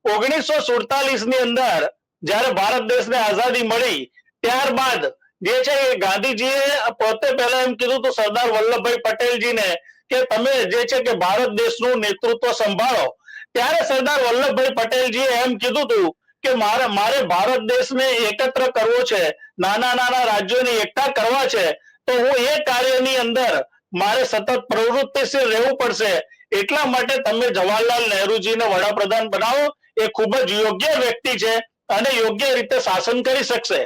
Speaker 2: 1947 ની અંદર જ્યારે ભારત દેશને આઝાદી મળી ત્યારબાદ જે છે એ ગાંધીજીએ પોતે પહેલા એમ કીધું હતું સરદાર વલ્લભભાઈ પટેલજીને કે તમે જે છે કે ભારત દેશનું નેતૃત્વ સંભાળો. ત્યારે સરદાર વલ્લભભાઈ પટેલજીએ એમ કીધું હતું કે મારે ભારત દેશને એકત્ર કરવો છે, નાના રાજ્યોને એકઠા કરવા છે, તો હું એ કાર્યની અંદર મારે સતત પ્રવૃત્તિશીલ રહેવું પડશે. એટલા માટે તમે જવાહરલાલ નહેરુજીને વડાપ્રધાન બનાવો. એ ખૂબ જ યોગ્ય વ્યક્તિ છે અને યોગ્ય રીતે શાસન કરી શકશે.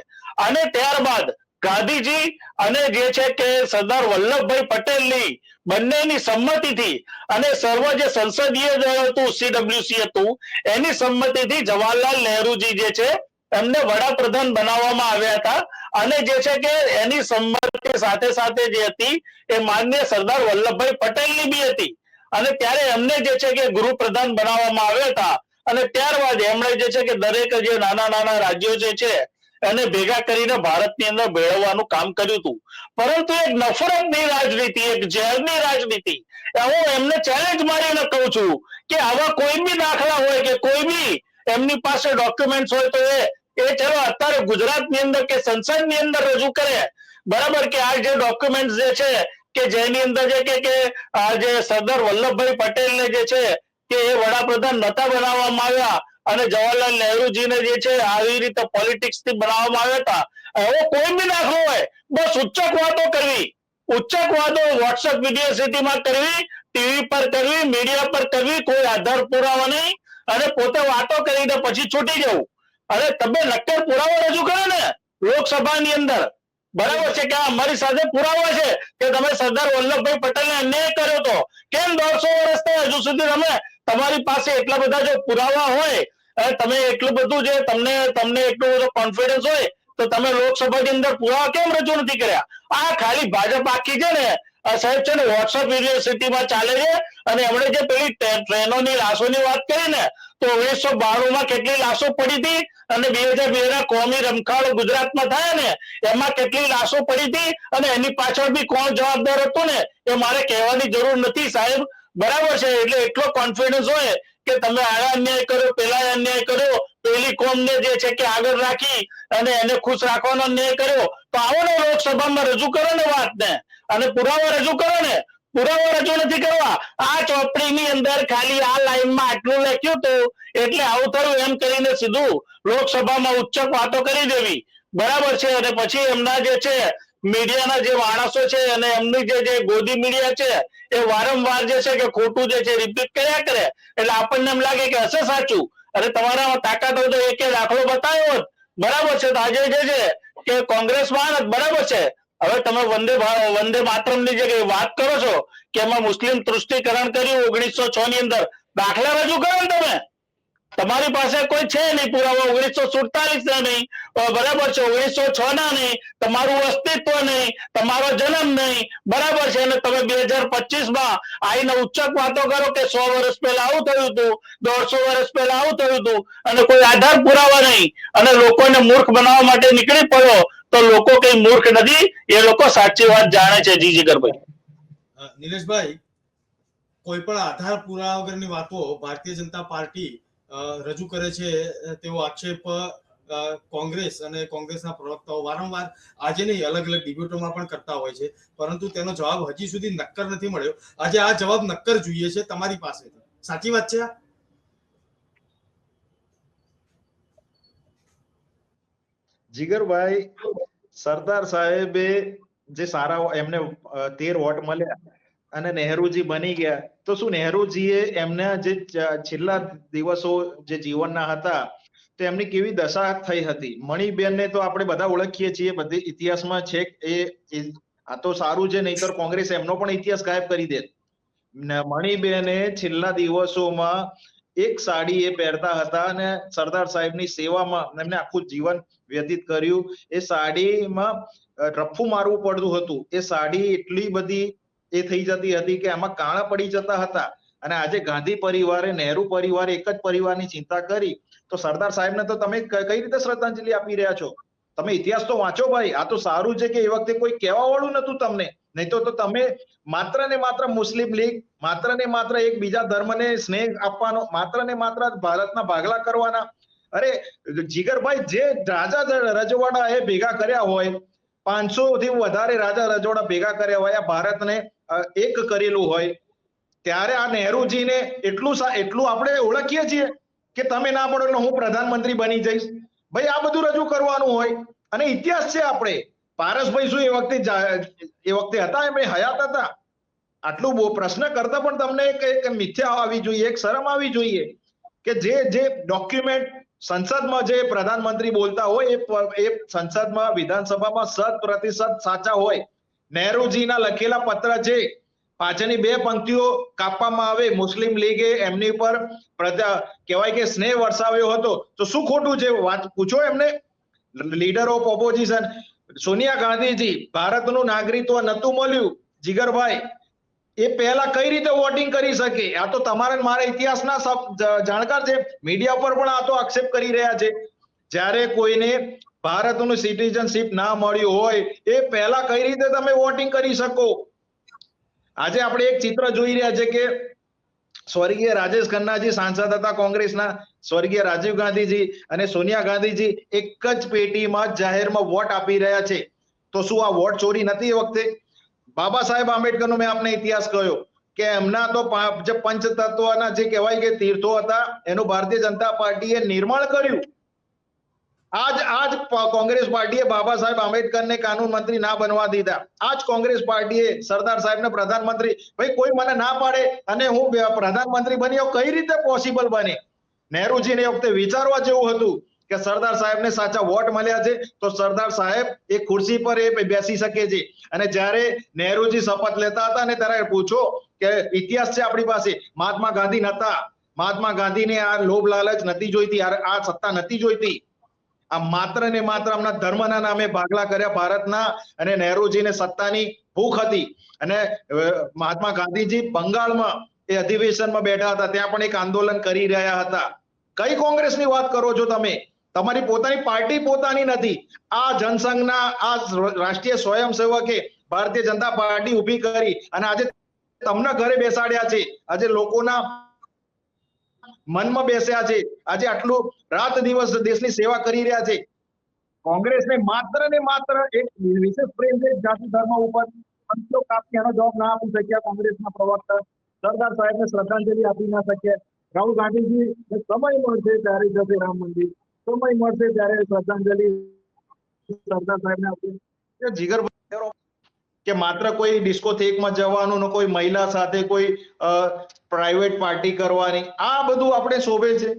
Speaker 2: અને ત્યારબાદ ગાંધીજી અને જે છે કે સરદાર વલ્લભભાઈ પટેલની બંનેની સંમતિથી અને સર્વ જે સંસદીય હતું CWC હતું એની સંમતિથી જવાહરલાલ નહેરુજી જે છે એમને વડાપ્રધાન બનાવવામાં આવ્યા હતા. અને જે છે કે એની સંમતિ સાથે સાથે જે હતી એ માન્ય સરદાર વલ્લભભાઈ પટેલની બી હતી. અને ત્યારે એમને જે છે કે ગૃહપ્રધાન બનાવવામાં આવ્યા હતા. અને ત્યારબાદ એમણે જે છે કે દરેક જે નાના રાજ્યો જે છે એને ભેગા કરીને ભારતની અંદર ભેળવવાનું કામ કર્યું હતું. પરંતુ એક નફરતની રાજનીતિ, એક ઝેરની રાજનીતિ, હું એમને ચેલેન્જ મારીને કહું છું કે આવા કોઈ બી દાખલા હોય કે કોઈ બી એમની પાસે ડોક્યુમેન્ટ હોય તો એ ચલો અત્યારે ગુજરાતની અંદર કે સંસદની અંદર રજૂ કરે. બરાબર કે આ જે ડોક્યુમેન્ટ જે છે કે જેની અંદર જે કે આ જે સરદાર વલ્લભભાઈ પટેલને જે છે કે એ વડાપ્રધાન નતા બનાવવામાં આવ્યા અને જવાહરલાલ નહેરુજીને જે છે આવી રીતે પોલિટિક્સ થી બનાવવામાં આવ્યા હતા. એવો કોઈ બી દાખલો હોય, બસ ઉચ્ચક વાતો કરવી, ઉચ્ચક વાતો વોટ્સએપ યુનિવર્સિટીમાં કરવી, ટીવી પર કરવી, મીડિયા પર કરવી, કોઈ આધાર પુરાવા નહીં, અને પોતે વાતો કરીને પછી છૂટી જવું. અને તમે નક્કર પુરાવા રજૂ કરો ને લોકસભાની અંદર. બરાબર છે કે અમારી સાથે પુરાવા છે કે તમે સરદાર વલ્લભભાઈ પટેલને અન્યાય કર્યો હતો. કેમ 150 વર્ષ થયા હજુ સુધી તમારી પાસે એટલા બધા જો પુરાવા હોય અને તમે એટલું બધું જે તમને એટલું બધું કોન્ફિડન્સ હોય તો તમે લોકસભાની અંદર પુરાવા કેમ રજૂ નથી કર્યા? આ ખાલી ભાજપ આખી છે ને સાહેબ છે ને વોટ્સઅપ યુનિવર્સિટીમાં ચાલે છે. અને એમણે જે પેલી ટ્રેનોની લાશોની વાત કરી ને તો 1992 કેટલી લાશો પડી હતી અને 2002 ના કોમી રમખાણો ગુજરાતમાં થયા ને એમાં કેટલી લાશો પડી હતી અને એની પાછળ બી કોણ જવાબદાર હતું ને એ મારે કહેવાની જરૂર નથી સાહેબ. બરાબર છે. એટલે એટલો કોન્ફિડન્સ હોય કે તમે આ અન્યાય કર્યો, પેલા અન્યાય કર્યો, પેલી કોમને જે છે કે આગળ રાખી અને એને ખુશ રાખવાનો અન્યાય કર્યો, તો આવો ને લોકસભામાં રજૂ કરો ને વાતને અને પુરાવા રજૂ કરો ને. પુરાવા રજૂ નથી કરવા. આ ચોપડીની અંદર ખાલી આ લાઈનમાં આટલું લખ્યું હતું એટલે આવું થયું એમ કરીને સીધું લોકસભામાં ઉચ્ચક વાતો કરી દેવી. બરાબર છે. અને પછી એમના જે છે મીડિયાના જે માણસો છે અને એમની જે ગોદી મીડિયા છે એ વારંવાર જે છે કે ખોટું જે છે રિપીટ કર્યા કરે એટલે આપણને એમ લાગે કે હશે સાચું. અને તમારામાં તાકાત હોય તો એક દાખલો બતાવ્યો હોત. બરાબર છે. તો આજે જે છે કે કોંગ્રેસમાં બરાબર છે. હવે તમે વંદે માતરમની જે વાત કરો છો કે એમાં મુસ્લિમ તૃષ્ટિકરણ કર્યું 1906 ની અંદર, દાખલા રજૂ કરો ને તમે. તમારી પાસે કોઈ છે નહીં પુરાવા. 1947 ના નહીં, બરાબર છે, 1906 ના નહીં, તમારું અસ્તિત્વ નહીં, તમારો જન્મ નહીં. બરાબર છે. અને તમે 2025 આવીને ઉચ્ચક વાતો કરો કે 100 વર્ષ પહેલા આવું થયું હતું, 150 વર્ષ પહેલા આવું થયું હતું, અને કોઈ આધાર પુરાવા નહીં, અને લોકોને મૂર્ખ બનાવવા માટે નીકળી પડો. તો લોકો કઈ મૂર્ખ નથી, એ લોકો સાચી વાત જાણે છે. જી જીગરભાઈ.
Speaker 1: નિલેશભાઈ, કોઈ પણ આધાર પુરાવા વગરની વાતો ભારતીય જનતા પાર્ટી રજૂ કરે છે તેવો આક્ષેપ કોંગ્રેસ અને કોંગ્રેસના પ્રવક્તાઓ વારંવાર આજે નહીં અલગ અલગ ડિબેટોમાં પણ કરતા હોય છે, પરંતુ તેનો જવાબ હજી સુધી નક્કર નથી મળ્યો. આજે આ જવાબ નક્કર જોઈએ છે તમારી પાસેથી. સાચી વાત છે આ?
Speaker 3: જીગરભાઈ, સરદાર સાહેબે જે સારા એમને 13 વોટ મળ્યા અને નહેરુજી બની ગયા, તો શું નહેરુજીએ એમના જે છેલ્લા દિવસો જે જીવનના હતા તો એમની કેવી દશા થઈ હતી? મણિબેનને તો આપણે બધા ઓળખીએ છીએ, બધી ઇતિહાસમાં છે. આ તો સારું છે, નહીતર કોંગ્રેસ એમનો પણ ઇતિહાસ ગાયબ કરી દે. મણિબેને છેલ્લા દિવસોમાં એક સાડી એ પહેરતા હતા અને સરદાર સાહેબની સેવામાં એમને આખું જીવન વ્યતીત કર્યું. એ સાડીમાં રફ્ફું મારવું પડતું હતું. એ સાડી એટલી બધી એ થઈ જતી હતી કે એમાં કાણા પડી જતા હતા. અને આજે ગાંધી પરિવારે, નહેરુ પરિવારે એક જ પરિવારની ચિંતા કરી, તો સરદાર સાહેબને તો તમે કઈ રીતે શ્રદ્ધાંજલિ આપી રહ્યા છો? તમે ઇતિહાસ તો વાંચો ભાઈ. આ તો સારું છે કે એ વખતે કોઈ કહેવા વાળું નતું તમને, નહીં તો તમે માત્ર ને માત્ર મુસ્લિમ લીગ, માત્ર ને માત્ર એક બીજા ધર્મને સ્નેહ આપવાનો, માત્ર ને માત્ર ભારતના ભાગલા કરવાના. અરે જીગરભાઈ, જે રાજા રજવાડા એ ભેગા કર્યા હોય, 500 થી વધારે રાજા રજવાડા ભેગા કર્યા હોય, આ ભારતને એક કરેલું હોય, ત્યારે આ નહેરુજીને એટલું આપણે ઓળખીએ છીએ કે તમે ના પડો એટલે હું પ્રધાનમંત્રી બની જઈશ. ભાઈ, આ બધું રજૂ કરવાનું હોય. અને ઇતિહાસ છે. આપણે પારસભાઈ શું એ વખતે હતા? એમણે હયાત હતા? આટલું પ્રશ્ન કરતા પણ તમને એક મિથ્યા આવી જોઈએ, એક શરમ આવી જોઈએ કે જે ડોક્યુમેન્ટ સંસદમાં જે પ્રધાનમંત્રી બોલતા હોય એ સંસદમાં, વિધાનસભામાં 100% સાચા હોય. નહેરુજીના લખેલા પત્ર છે, પાછળની 2 પંક્તિઓ કાપવામાં આવે. મુસ્લિમ લીગે એમની પર કહેવાય કે સ્નેહ વરસાવ્યો હતો, તો શું ખોટું છે? વાત પૂછો એમને. Leader of opposition Sonia Gandhiji, ભારતનું નાગરિકત્વ નતું મળ્યું જીગરભાઈ, એ પહેલા કઈ રીતે વોટિંગ કરી શકે? આ તો તમારા મારા ઇતિહાસના જાણકાર છે. મીડિયા પર પણ આ તો આક્ષેપ કરી રહ્યા છે. જ્યારે કોઈને ભારતનું સિટીઝનશીપ ના મળ્યું હોય એ પહેલા કઈ રીતે તમે વોટિંગ કરી શકો? આજે આપણે એક ચિત્ર જોઈ રહ્યા છે કે સ્વર્ગીય રાજેશ ખન્નાજી સાંસદ હતા કોંગ્રેસના, સ્વર્ગીય રાજીવ ગાંધીજી અને સોનિયા ગાંધીજી એક જ પેટીમાં જાહેરમાં વોટ આપી રહ્યા છે. તો શું આ વોટ ચોરી નથી? એ વખતે બાબા સાહેબ આંબેડકરનો મેં આપને ઇતિહાસ કહ્યો કે એમના તો જે પંચતત્વના જે કહેવાય કે તીર્થો હતા એનું ભારતીય જનતા પાર્ટીએ નિર્માણ કર્યું. આજ કોંગ્રેસ પાર્ટીએ બાબા સાહેબ આંબેડકરને કાનૂન મંત્રી ના બનવા દીધા. આજ કોંગ્રેસ પાર્ટીએ સરદાર સાહેબને પ્રધાનમંત્રી. ભાઈ, કોઈ મને ના પાડે અને હું પ્રધાનમંત્રી બની, કઈ રીતે પોસિબલ બને? નહેરુજીને એ વખતે વિચારવા જેવું હતું કે સરદાર સાહેબને સાચા વોટ મળ્યા છે તો સરદાર સાહેબ એ ખુરશી પર એ બેસી શકે છે. અને જ્યારે નહેરુજી શપથ લેતા હતા ને ત્યારે પૂછો કે ઇતિહાસ છે આપણી પાસે, મહાત્મા ગાંધી નતા. મહાત્મા ગાંધીને આ લોભ લાલચ નથી જોઈતી, આ સત્તા નથી જોઈતી. આ માત્ર ને માત્ર હમણાં ધર્મના નામે ભાગલા કર્યા ભારતના, અને નહેરુજીને સત્તાની ભૂખ હતી. અને મહાત્મા ગાંધીજી બંગાળમાં એ અધિવેશનમાં બેઠા હતા, ત્યાં પણ એક આંદોલન કરી રહ્યા હતા. કઈ કોંગ્રેસની વાત કરો છો તમે? તમારી પોતાની પાર્ટી પોતાની નથી. આ જનસંઘના આ રાષ્ટ્રીય સ્વયંસેવકે ભારતીય જનતા પાર્ટી ઊભી કરી અને આજે તમને ઘરે બેસાડ્યા છે. આજે લોકોના મનમાં બેસ્યા છે. આજે આટલું રાત દિવસ દેશની સેવા કરી રહ્યા છે. કોંગ્રેસને માત્ર ને માત્ર એક વિશેષ પ્રેમ છે જાતિ ધર્મ ઉપર. અંતો કાપી એનો જવાબ ના આપી શક્યા કોંગ્રેસના પ્રવક્તા. સરદાર સાહેબને શ્રદ્ધાંજલિ આપી ના શક્યા. રાહુલ ગાંધીજી સમય મળશે ત્યારે જશે રામ મંદિર, સમય મળશે ત્યારે શ્રદ્ધાંજલિ સરદાર સાહેબને આપી. જીગરભાઈ કે માત્ર કોઈ ડિસ્કોથેકમાં જવાનું, કોઈ મહિલા સાથે કોઈ પ્રાઇવેટ પાર્ટી કરવાની, આ બધું આપણે શોભે છે.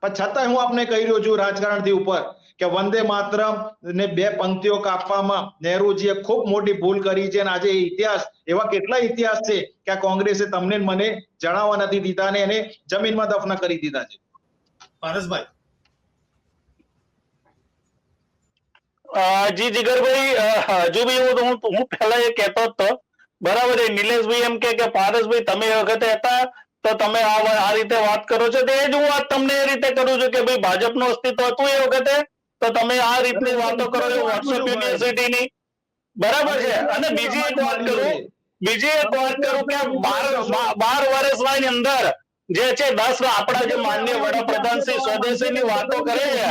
Speaker 3: પણ છતાંય હું આપને કહી રહ્યો છું રાજકારણથી ઉપર કે વંદે માતરમ ને 2 પંક્તિઓ કાપવામાં નહેરુજીએ ખૂબ મોટી ભૂલ કરી છે. અને આજે ઇતિહાસ, એવા કેટલા ઇતિહાસ છે કે આ કોંગ્રેસે તમને મને જણાવવા નથી દીધા અને એને જમીનમાં દફન કરી દીધા છે.
Speaker 1: પારસભાઈ.
Speaker 2: જી જીગરભાઈ, હજુ બી હું પહેલા એ કહેતો હતો, બરાબર. એ નિલેશભાઈ એમ કે પારસભાઈ તમે એ વખતે હતા તો તમે આ રીતે વાત કરો છો, તો એ જ હું વાત તમને એ રીતે કરું છું કે ભાઈ ભાજપનું અસ્તિત્વ હતું એ વખતે, તો તમે આ રીતની વાતો કરો છો વોટ્સએપ યુનિવર્સિટીની, બરાબર છે. અને બીજી એક વાત કરું બીજી એક વાત કરું કે 12 વર્ષની અંદર જે છે 10 આપણા જે માનનીય વડાપ્રધાન શ્રી સ્વદેશીની વાતો કરે છે,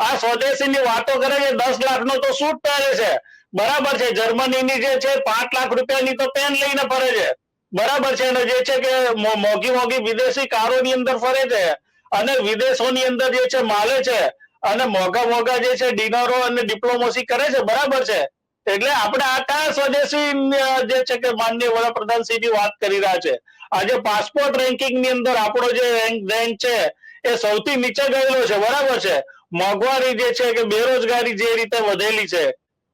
Speaker 2: આ સ્વદેશીની વાતો કરે છે, 10 લાખનો તો સૂટ પહેરે છે, બરાબર છે. જર્મનીની જે છે 5 લાખ રૂપિયાની તો પેન લઈને ફરે છે, બરાબર છે. અને જે છે કે મોંઘી વિદેશી કારોની અંદર ફરે છે અને વિદેશોની અંદર જે છે માલે છે અને મોંઘા જે છે ડિનરો અને ડિપ્લોમસી કરે છે, બરાબર છે. એટલે આપણે આ કયા સ્વદેશી જે છે કે માનનીય વડાપ્રધાનશ્રીની વાત કરી રહ્યા છે. આજે પાસપોર્ટ રેન્કિંગ ની અંદર આપણો જે રેન્ક છે એ સૌથી નીચે ગયેલો છે, બરાબર છે. મોંઘવારી જે છે કે બેરોજગારી જે રીતે વધેલી છે,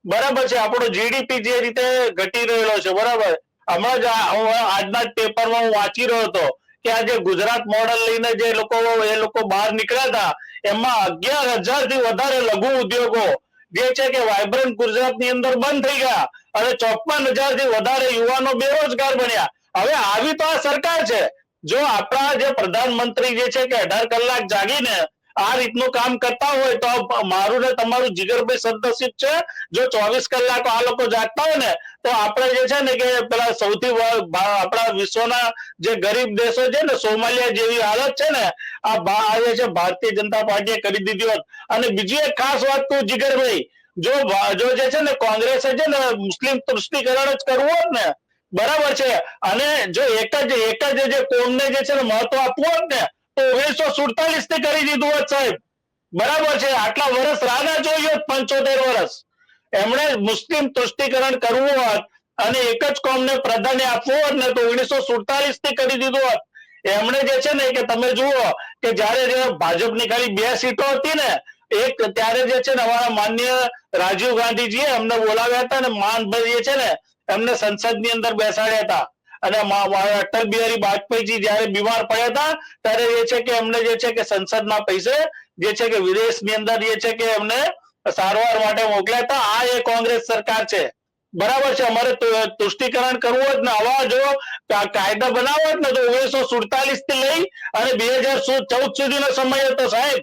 Speaker 2: બરાબર છે. આપણો જીડીપી જે રીતે ઘટી રહેલો છે, બરાબર. હમણાં જ આજના જ પેપરમાં હું વાંચી રહ્યો હતો કે આજે ગુજરાત મોડલ લઈને જે લોકો બહાર નીકળ્યા હતા, એમાં 11,000 થી વધારે લઘુ ઉદ્યોગો જે છે કે વાઇબ્રન્ટ ગુજરાતની અંદર બંધ થઈ ગયા અને 54,000 થી વધારે યુવાનો બેરોજગાર બન્યા. હવે આવી તો આ સરકાર છે. જો આપણા જે પ્રધાનમંત્રી જે છે કે 18 કલાક જાગીને આ રીતનું કામ કરતા હોય તો મારું ને તમારું જીગરભાઈ સદનસીબ છે. જો 24 કલાક આ લોકો જાગતા હોય ને તો આપણે જે છે ને કે પેલા સૌથી આપણા વિશ્વના જે ગરીબ દેશો છે ને, સોમાલિયા જેવી હાલત છે ને, આ જે છે ભારતીય જનતા પાર્ટીએ કરી દીધી હોત. અને બીજી એક ખાસ વાત કહું જીગરભાઈ, જો જે છે ને કોંગ્રેસે છે ને મુસ્લિમ તુષ્ટિકરણ જ કરવું હોત ને, બરાબર છે, અને જો એક જ જે કોમને જે છે ને મહત્વ આપવું હોત ને તો 1947 થી કરી દીધું હોત સાહેબ, બરાબર છે. આટલા વર્ષ રાહ જોઈ હોત, 75 વર્ષ. એમણે મુસ્લિમ તુષ્ટિકરણ કરવું હોત અને એક જ કોમને પ્રાધાન્ય આપવું હોત ને તો 1947 થી કરી દીધું હોત. એમણે જે છે ને કે તમે જુઓ કે જયારે ભાજપની ખાલી 2 સીટો હતી ને, એક ત્યારે જે છે ને અમારા માનનીય રાજીવ ગાંધીજીએ અમને બોલાવ્યા હતા અને માનભરી જે છે ને એમને સંસદની અંદર બેસાડ્યા હતા. અને અટલ બિહારી વાજપેયીજી જયારે બીમાર પડ્યા હતા ત્યારે જે છે કે એમને જે છે કે સંસદના પૈસે જે છે કે વિદેશની અંદર જે છે કે એમને સારવાર માટે મોકલ્યા હતા. આ એ કોંગ્રેસ સરકાર છે, બરાબર છે. અમારે તુષ્ટિકરણ કરવું હોત ને આવા જો કાયદા બનાવો હોત ને તો 1947 થી લઈ અને 2014 સુધીનો સમય હતો સાહેબ,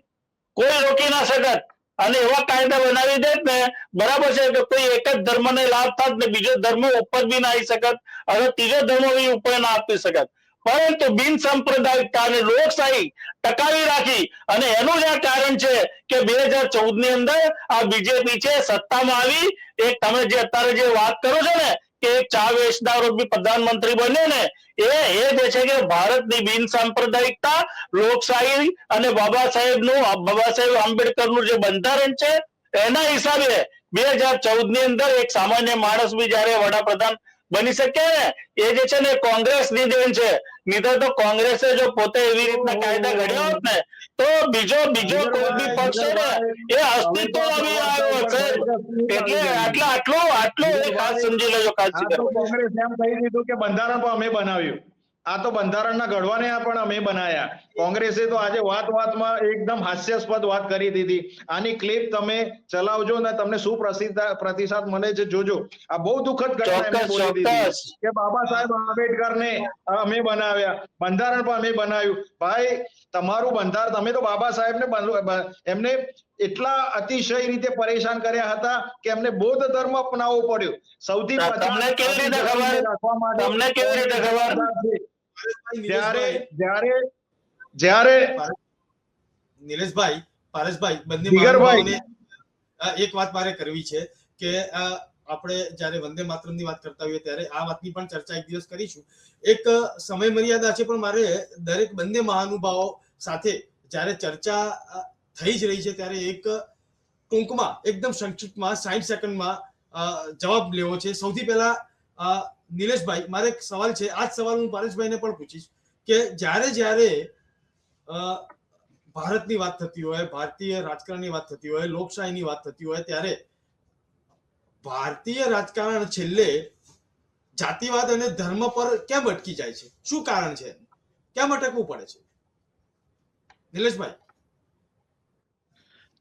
Speaker 2: કોઈ રોકી ના શકત. અને એવા કાયદા બનાવી દે ને, બરાબર છે, કે કોઈ એક જ ધર્મને લાભ થાત ને બીજો ધર્મ ઉપર બી ના આવી શકત અને ત્રીજો ધર્મ બી ઉપર ના આપી શકત. પરંતુ બિન સાંપ્રદાયિકતા અને લોકશાહી ટકાવી રાખી અને એનું જ આ કારણ છે કે 2014 ની અંદર આ બીજેપી છે સત્તામાં આવી. એક તમે જે અત્યારે જે વાત કરો છો ને કે એક ચા વેચનારો બી પ્રધાનમંત્રી બને ને, એ જે છે કે ભારતની બિન સાંપ્રદાયિકતા, લોકશાહી અને બાબા સાહેબ આંબેડકરનું જે બંધારણ છે એના હિસાબે 2014 ની અંદર એક સામાન્ય માણસ બી જયારે વડાપ્રધાન બની શકે ને, એ જે છે ને કોંગ્રેસની દેન છે. નહીં તો કોંગ્રેસે જો પોતે એવી રીતના કાયદા ઘડ્યા હોત ને તો બીજો કોઈ બી પક્ષ છે ને એ અસ્તિત્વમાં બી આવ્યો છે. એટલે આટલું એક વાત સમજી લેજો.
Speaker 3: કોંગ્રેસ એમ કહી દીધું કે બંધારણ પણ અમે બનાવ્યું. આ તો બંધારણના ઘડવાને પણ અમે બનાયા. કોંગ્રેસે તો આજે વાતમાં એકદમ હાસ્યાસ્પદ વાત કરી દીધી. આની ક્લિપ તમે ચલાવજો ને તમને શું પ્રતિસાદ મળે છે જોજો. આ બહુ દુઃખદ ઘટના એમને બોલી દીધી કે બાબા સાહેબ આંબેડકરને અમે બનાવ્યા, બંધારણ પણ અમે બનાવ્યું. ભાઈ તમારું બંધારણ, તમે તો બાબા સાહેબને એમને એટલા અતિશય રીતે પરેશાન કર્યા હતા કે એમને બૌદ્ધ ધર્મ અપનાવવો પડ્યો. સૌથી
Speaker 2: તમને કેવી રીતે ખબર?
Speaker 3: જ્યારે
Speaker 1: નિલેશભાઈ, પારસભાઈ, બંને મહાનુભાવોને એક વાત મારે કરવી છે કે આપણે જયારે વંદે માતરમની વાત કરતા હોઈએ ત્યારે આ વાતની પણ ચર્ચા એક દિવસ કરીશું. એક સમય મર્યાદા છે પણ મારે દરેક બંને મહાનુભાવો સાથે જયારે ચર્ચા થઈ જ રહી છે ત્યારે એક ટૂંકમાં એકદમ સંક્ષિપ્તમાં 60 સેકન્ડમાં જવાબ લેવો છે. સૌથી પહેલા નિલેશભાઈ, મારે એક સવાલ છે, આ જ સવાલ હું પારેશભાઈને પણ પૂછીશ કે જ્યારે ભારતની વાત થતી હોય, ભારતીય રાજકારણની વાત થતી હોય, લોકશાહીની વાત થતી હોય ત્યારે ભારતીય રાજકારણ છેલ્લે જાતિવાદ અને ધર્મ પર કેમ અટકી જાય છે? શું કારણ છે? કેમ અટકવું પડે છે? નિલેશભાઈ.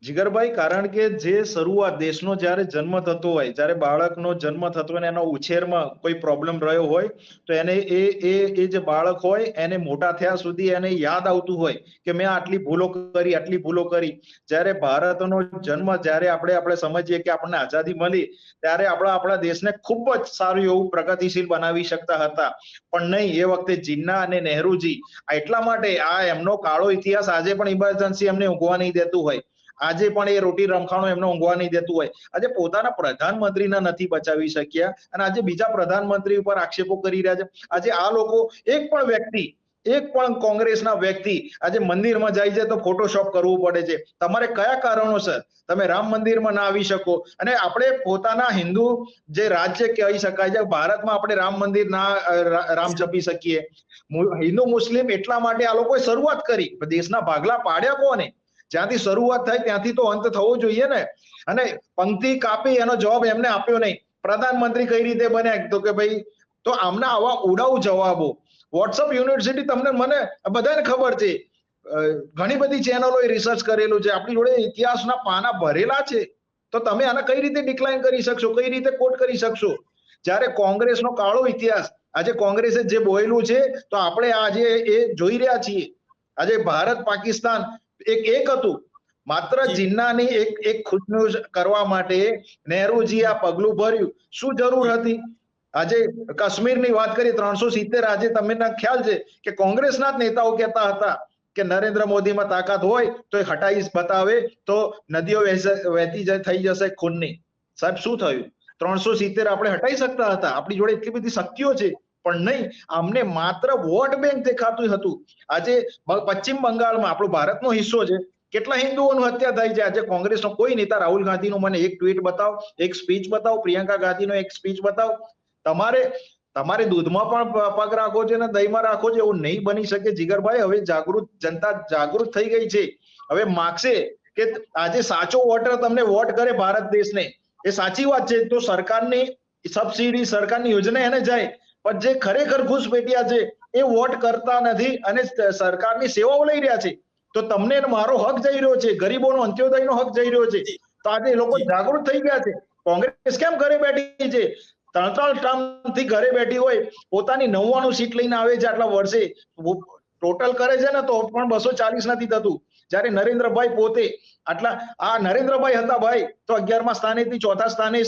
Speaker 3: જીગરભાઈ, કારણ કે જે શરૂઆત દેશનો જ્યારે જન્મ થતો હોય, જ્યારે બાળકનો જન્મ થતો હોય અને એના ઉછેરમાં કોઈ પ્રોબ્લેમ રહ્યો હોય તો એને એ જે બાળક હોય એને મોટા થયા સુધી એને યાદ આવતું હોય કે મેં આટલી ભૂલો કરી. જ્યારે ભારતનો જન્મ જ્યારે આપણે સમજીએ કે આપણને આઝાદી મળી ત્યારે આપણા દેશને ખૂબ જ સારું એવું પ્રગતિશીલ બનાવી શકતા હતા, પણ નહીં. એ વખતે જીન્ના અને નહેરુજી એટલા માટે આ એમનો કાળો ઇતિહાસ આજે પણ ઇમરજન્સી એમને ઊંઘવા નહીં દેતું હોય, આજે પણ એ રોટી રમખાણો એમને ઊંઘવા નહીં દેતું હોય. આજે પોતાના પ્રધાનમંત્રીના નથી બચાવી શક્યા અને આજે બીજા પ્રધાનમંત્રી ઉપર આક્ષેપો કરી રહ્યા છે. આજે આ લોકો એક પણ કોંગ્રેસના વ્યક્તિ આજે મંદિરમાં જાય છે તો ફોટોશોપ કરવું પડે છે. તમારે કયા કારણોસર તમે રામ મંદિરમાં ના આવી શકો? અને આપણે પોતાના હિન્દુ જે રાજ્ય કહી શકાય છે ભારતમાં આપણે રામ મંદિર ના રામ જપી શકીએ? હિન્દુ મુસ્લિમ એટલા માટે આ લોકોએ શરૂઆત કરી, દેશના ભાગલા પાડ્યા કોને? જ્યાંથી શરૂઆત થાય ત્યાંથી તો અંત થવો જોઈએ ને. અને પંક્તિ કાપી એનો જવાબ એમને આપ્યો નહીં. પ્રધાનમંત્રી કઈ રીતે બન્યા? તો કે ભાઈ, તો આમના આવા ઉડાઉ જવાબો. વોટ્સઅપ યુનિવર્સિટી મને બધાને ખબર છે, ઘણી બધી ચેનલોએ રિસર્ચ કરેલું છે, આપણી જોડે ઇતિહાસના પાના ભરેલા છે. તો તમે આને કઈ રીતે ડિક્લાઇન કરી શકશો, કઈ રીતે કોટ કરી શકશો? જ્યારે કોંગ્રેસનો કાળો ઇતિહાસ આજે કોંગ્રેસે જે બોયેલું છે તો આપણે આજે એ જોઈ રહ્યા છીએ. આજે ભારત પાકિસ્તાન એક હતું, માત્ર જિન્નાની એક ખુશનુશ કરવા માટે નહેરુજી આ પગલું ભર્યું. શું જરૂર હતી? આજે કાશ્મીરની વાત કરી 370, આજે તમને ખ્યાલ છે કે કોંગ્રેસના જ નેતાઓ કહેતા હતા કે નરેન્દ્ર મોદીમાં તાકાત હોય તો એ હટાઈ બતાવે તો નદીઓ વહેતી થઈ જશે ખૂનની. સાહેબ, શું થયું? 370 આપણે હટાઈ શકતા હતા, આપણી જોડે એટલી બધી શક્તિઓ છે, પણ નહીં. આમને માત્ર વોટ બેંક દેખાતું હતું. આજે પશ્ચિમ બંગાળમાં આપણો ભારતનો હિસ્સો છે, કેટલા હિન્દુઓનું હત્યા થાય છે. આજે કોંગ્રેસનો કોઈ નેતા, રાહુલ ગાંધીનું મને એક ટ્વીટ બતાવો, એક સ્પીચ બતાવો, પ્રિયંકા ગાંધીનો એક સ્પીચ બતાવો. તમારે દૂધમાં પણ પગ રાખો છે અને દહીંમાં રાખો છે, એવું નહીં બની શકે. જીગરભાઈ, હવે જનતા જાગૃત થઈ ગઈ છે. હવે માગશે કે આજે સાચો વોટર તમને વોટ કરે ભારત દેશને, એ સાચી વાત છે તો સરકારની સબસિડી, સરકારની યોજના એને જાય, પણ જે ખરેખર ઘૂસપેઠિયા છે એ વોટ કરતા નથી અને સરકારની સેવાઓ લઈ રહ્યા છે. તો તમને મારો હક જઈ રહ્યો છે, ગરીબોનો અંત્યોદયનો હક જઈ રહ્યો છે. તો આજે લોકો જાગૃત થઈ ગયા છે. કોંગ્રેસ કેમ ઘરે બેઠી છે? 3 ટર્મથી ઘરે બેઠી હોય, પોતાની 99 સીટ લઈને આવે છે આટલા વર્ષે, ટોટલ કરે છે ને તો પણ 240 નથી થતું. જ્યારે નરેન્દ્રભાઈ પોતે નરેન્દ્રભાઈ હતા ભાઈ તો 11મા સ્થાનેથી 4થા સ્થાને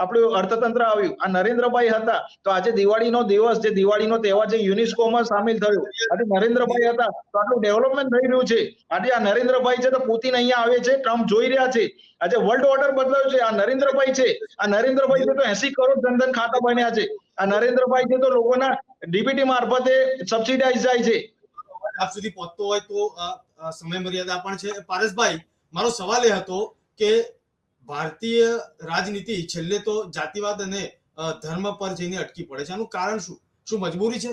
Speaker 3: આપણું અર્થતંત્ર આવ્યું. આ નરેન્દ્રભાઈ હતા તો આજે દિવાળીનો દિવસ, જે દિવાળીનો તહેવાર જે યુનેસ્કોમાં સામેલ થયો, આજે નરેન્દ્રભાઈ હતા તો આટલું ડેવલપમેન્ટ થઈ રહ્યું છે. આજે આ નરેન્દ્રભાઈ છે તો પુતિન અહીંયા આવે છે, ટ્રમ્પ જોઈ રહ્યા છે. આજે વર્લ્ડ ઓર્ડર બદલાયો છે, આ નરેન્દ્રભાઈ છે. આ નરેન્દ્રભાઈ છે તો 80 કરોડ જનધન ખાતા બન્યા છે. આ નરેન્દ્રભાઈ છે તો લોકોના ડીબીટી મારફતે સબસિડાઇઝ જાય છે.
Speaker 1: આપ સુધી પહોંચતો હોય તો સમય મર્યાદા પણ છે. પારસભાઈ, મારો સવાલ એ હતો કે ભારતીય રાજનીતિ છેલ્લે તો જાતિવાદ અને ધર્મ પર જઈને અટકી પડે છે. આનું કારણ શું મજબૂરી છે?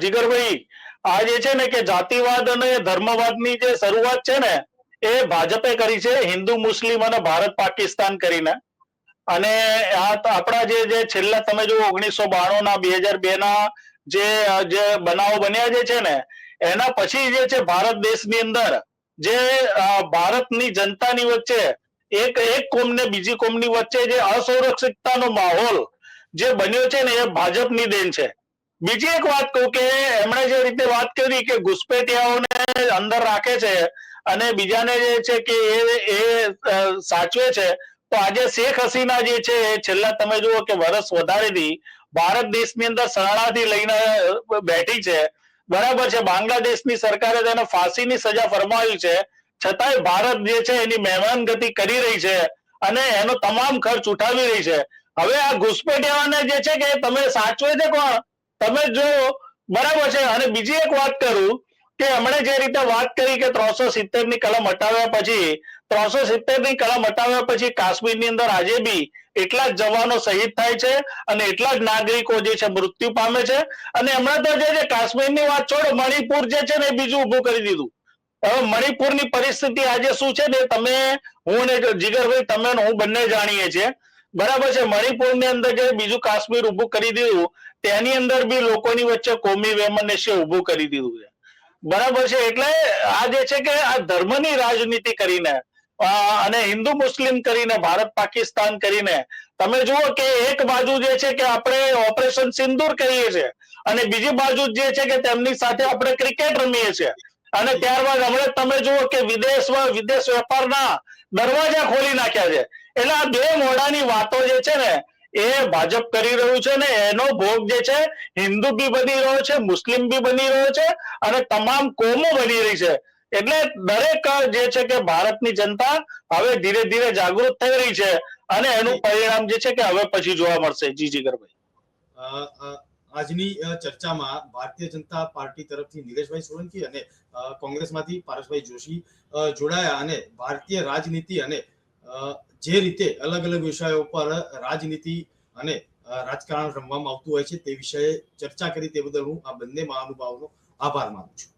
Speaker 2: જીગરભાઈ, આ જે છે ને કે જાતિવાદ અને ધર્મવાદની જે શરૂઆત છે ને એ ભાજપે કરી છે, હિન્દુ મુસ્લિમ અને ભારત પાકિસ્તાન કરીને. અને આપણા જે છેલ્લા તમે જો 1992 ના 2002 ના જે બનાવો બન્યા છે ને એના પછી જે છે ભારત દેશની અંદર જે ભારતની જનતાની વચ્ચે એક કોમ ને બીજી કોમની વચ્ચે જે અસુરક્ષિતતાનો માહોલ જે બન્યો છે ને એ ભાજપની દેન છે. બીજી એક વાત કહું કે એમણે જે રીતે વાત કરી કે ઘુસપેઠિયાઓને અંદર રાખે છે અને બીજાને જે છે કે એ સાચવે છે, તો આજે શેખ હસીના જે છે છેલ્લા તમે જુઓ કે વર્ષ વધારેથી ભારત દેશની અંદર શરણાર્થી લઈને બેઠી છે, બરાબર છે. બાંગ્લાદેશની સરકારે તેને ફાંસીની સજા ફરમાવી છે, છતાંય ભારત જે છે એની મહેમાનગતિ કરી રહી છે અને એનો તમામ ખર્ચ ઉઠાવી રહી છે. હવે આ ઘુસપેઠિયાઓને જે છે કે તમે સાચવે છે કોણ? તમે જો, બરાબર છે. અને બીજી એક વાત કરું કે હમણે જે રીતે વાત કરી કે 370 ની કલમ હટાવ્યા પછી 370 ની કલમ હટાવ્યા પછી કાશ્મીરની અંદર આજે બી એટલા જ જવાનો શહીદ થાય છે અને એટલા જ નાગરિકો જે છે મૃત્યુ પામે છે. અને હમણાં તો જે કાશ્મીરની વાત છોડો, મણિપુર જે છે ને એ બીજું ઉભું કરી દીધું. હવે મણિપુરની પરિસ્થિતિ આજે શું છે ને હું ને જીગરભાઈ, તમે હું બંને જાણીએ છીએ, બરાબર છે. મણિપુરની અંદર જે બીજું કાશ્મીર ઉભું કરી દીધું તેની અંદર બી લોકોની વચ્ચે કોમી વૈમનસ્ય ઉભું કરી દીધું છે. બરાબર છે. એટલે આ જે છે કે આ ધર્મની રાજનીતિ કરીને અને હિન્દુ મુસ્લિમ કરીને ભારત પાકિસ્તાન કરીને તમે જુઓ કે એક બાજુ જે છે કે આપણે ઓપરેશન સિંદૂર કરીએ છીએ અને બીજી બાજુ જે છે કે તેમની સાથે આપણે ક્રિકેટ રમીએ છીએ અને ત્યારબાદ હમણાં તમે જુઓ કે વિદેશ વેપારના દરવાજા ખોલી નાખ્યા છે. એટલે આ બે મોઢાની વાતો જે છે ને એ ભાજપ કરી રહ્યું છે ને એનો ભોગ જે છે હિન્દુ બી બની રહ્યો છે, મુસ્લિમ બી બની રહ્યો છે અને તમામ કોમો બની રહી છે. એટલે દરેક જે છે કે ભારતની જનતા હવે ધીરે ધીરે જાગૃત થઈ રહી છે અને એનું પરિણામ જે છે કે હવે પછી જોવા મળશે. જી જીગરભાઈ.
Speaker 1: આજની ચર્ચામાં ભારતીય જનતા પાર્ટી તરફથી નિલેશભાઈ સોલંકી અને કોંગ્રેસમાંથી પારસભાઈ જોશી જોડાયા અને ભારતીય રાજનીતિ અને જે રીતે અલગ અલગ વિષયો પર રાજનીતિ અને રાજકારણ રમવામાં આવતું હોય છે તે વિષয়ে ચર્ચા કરી તે બદલ હું આ બંને મહાનુભાવોનો આભાર માનું છું.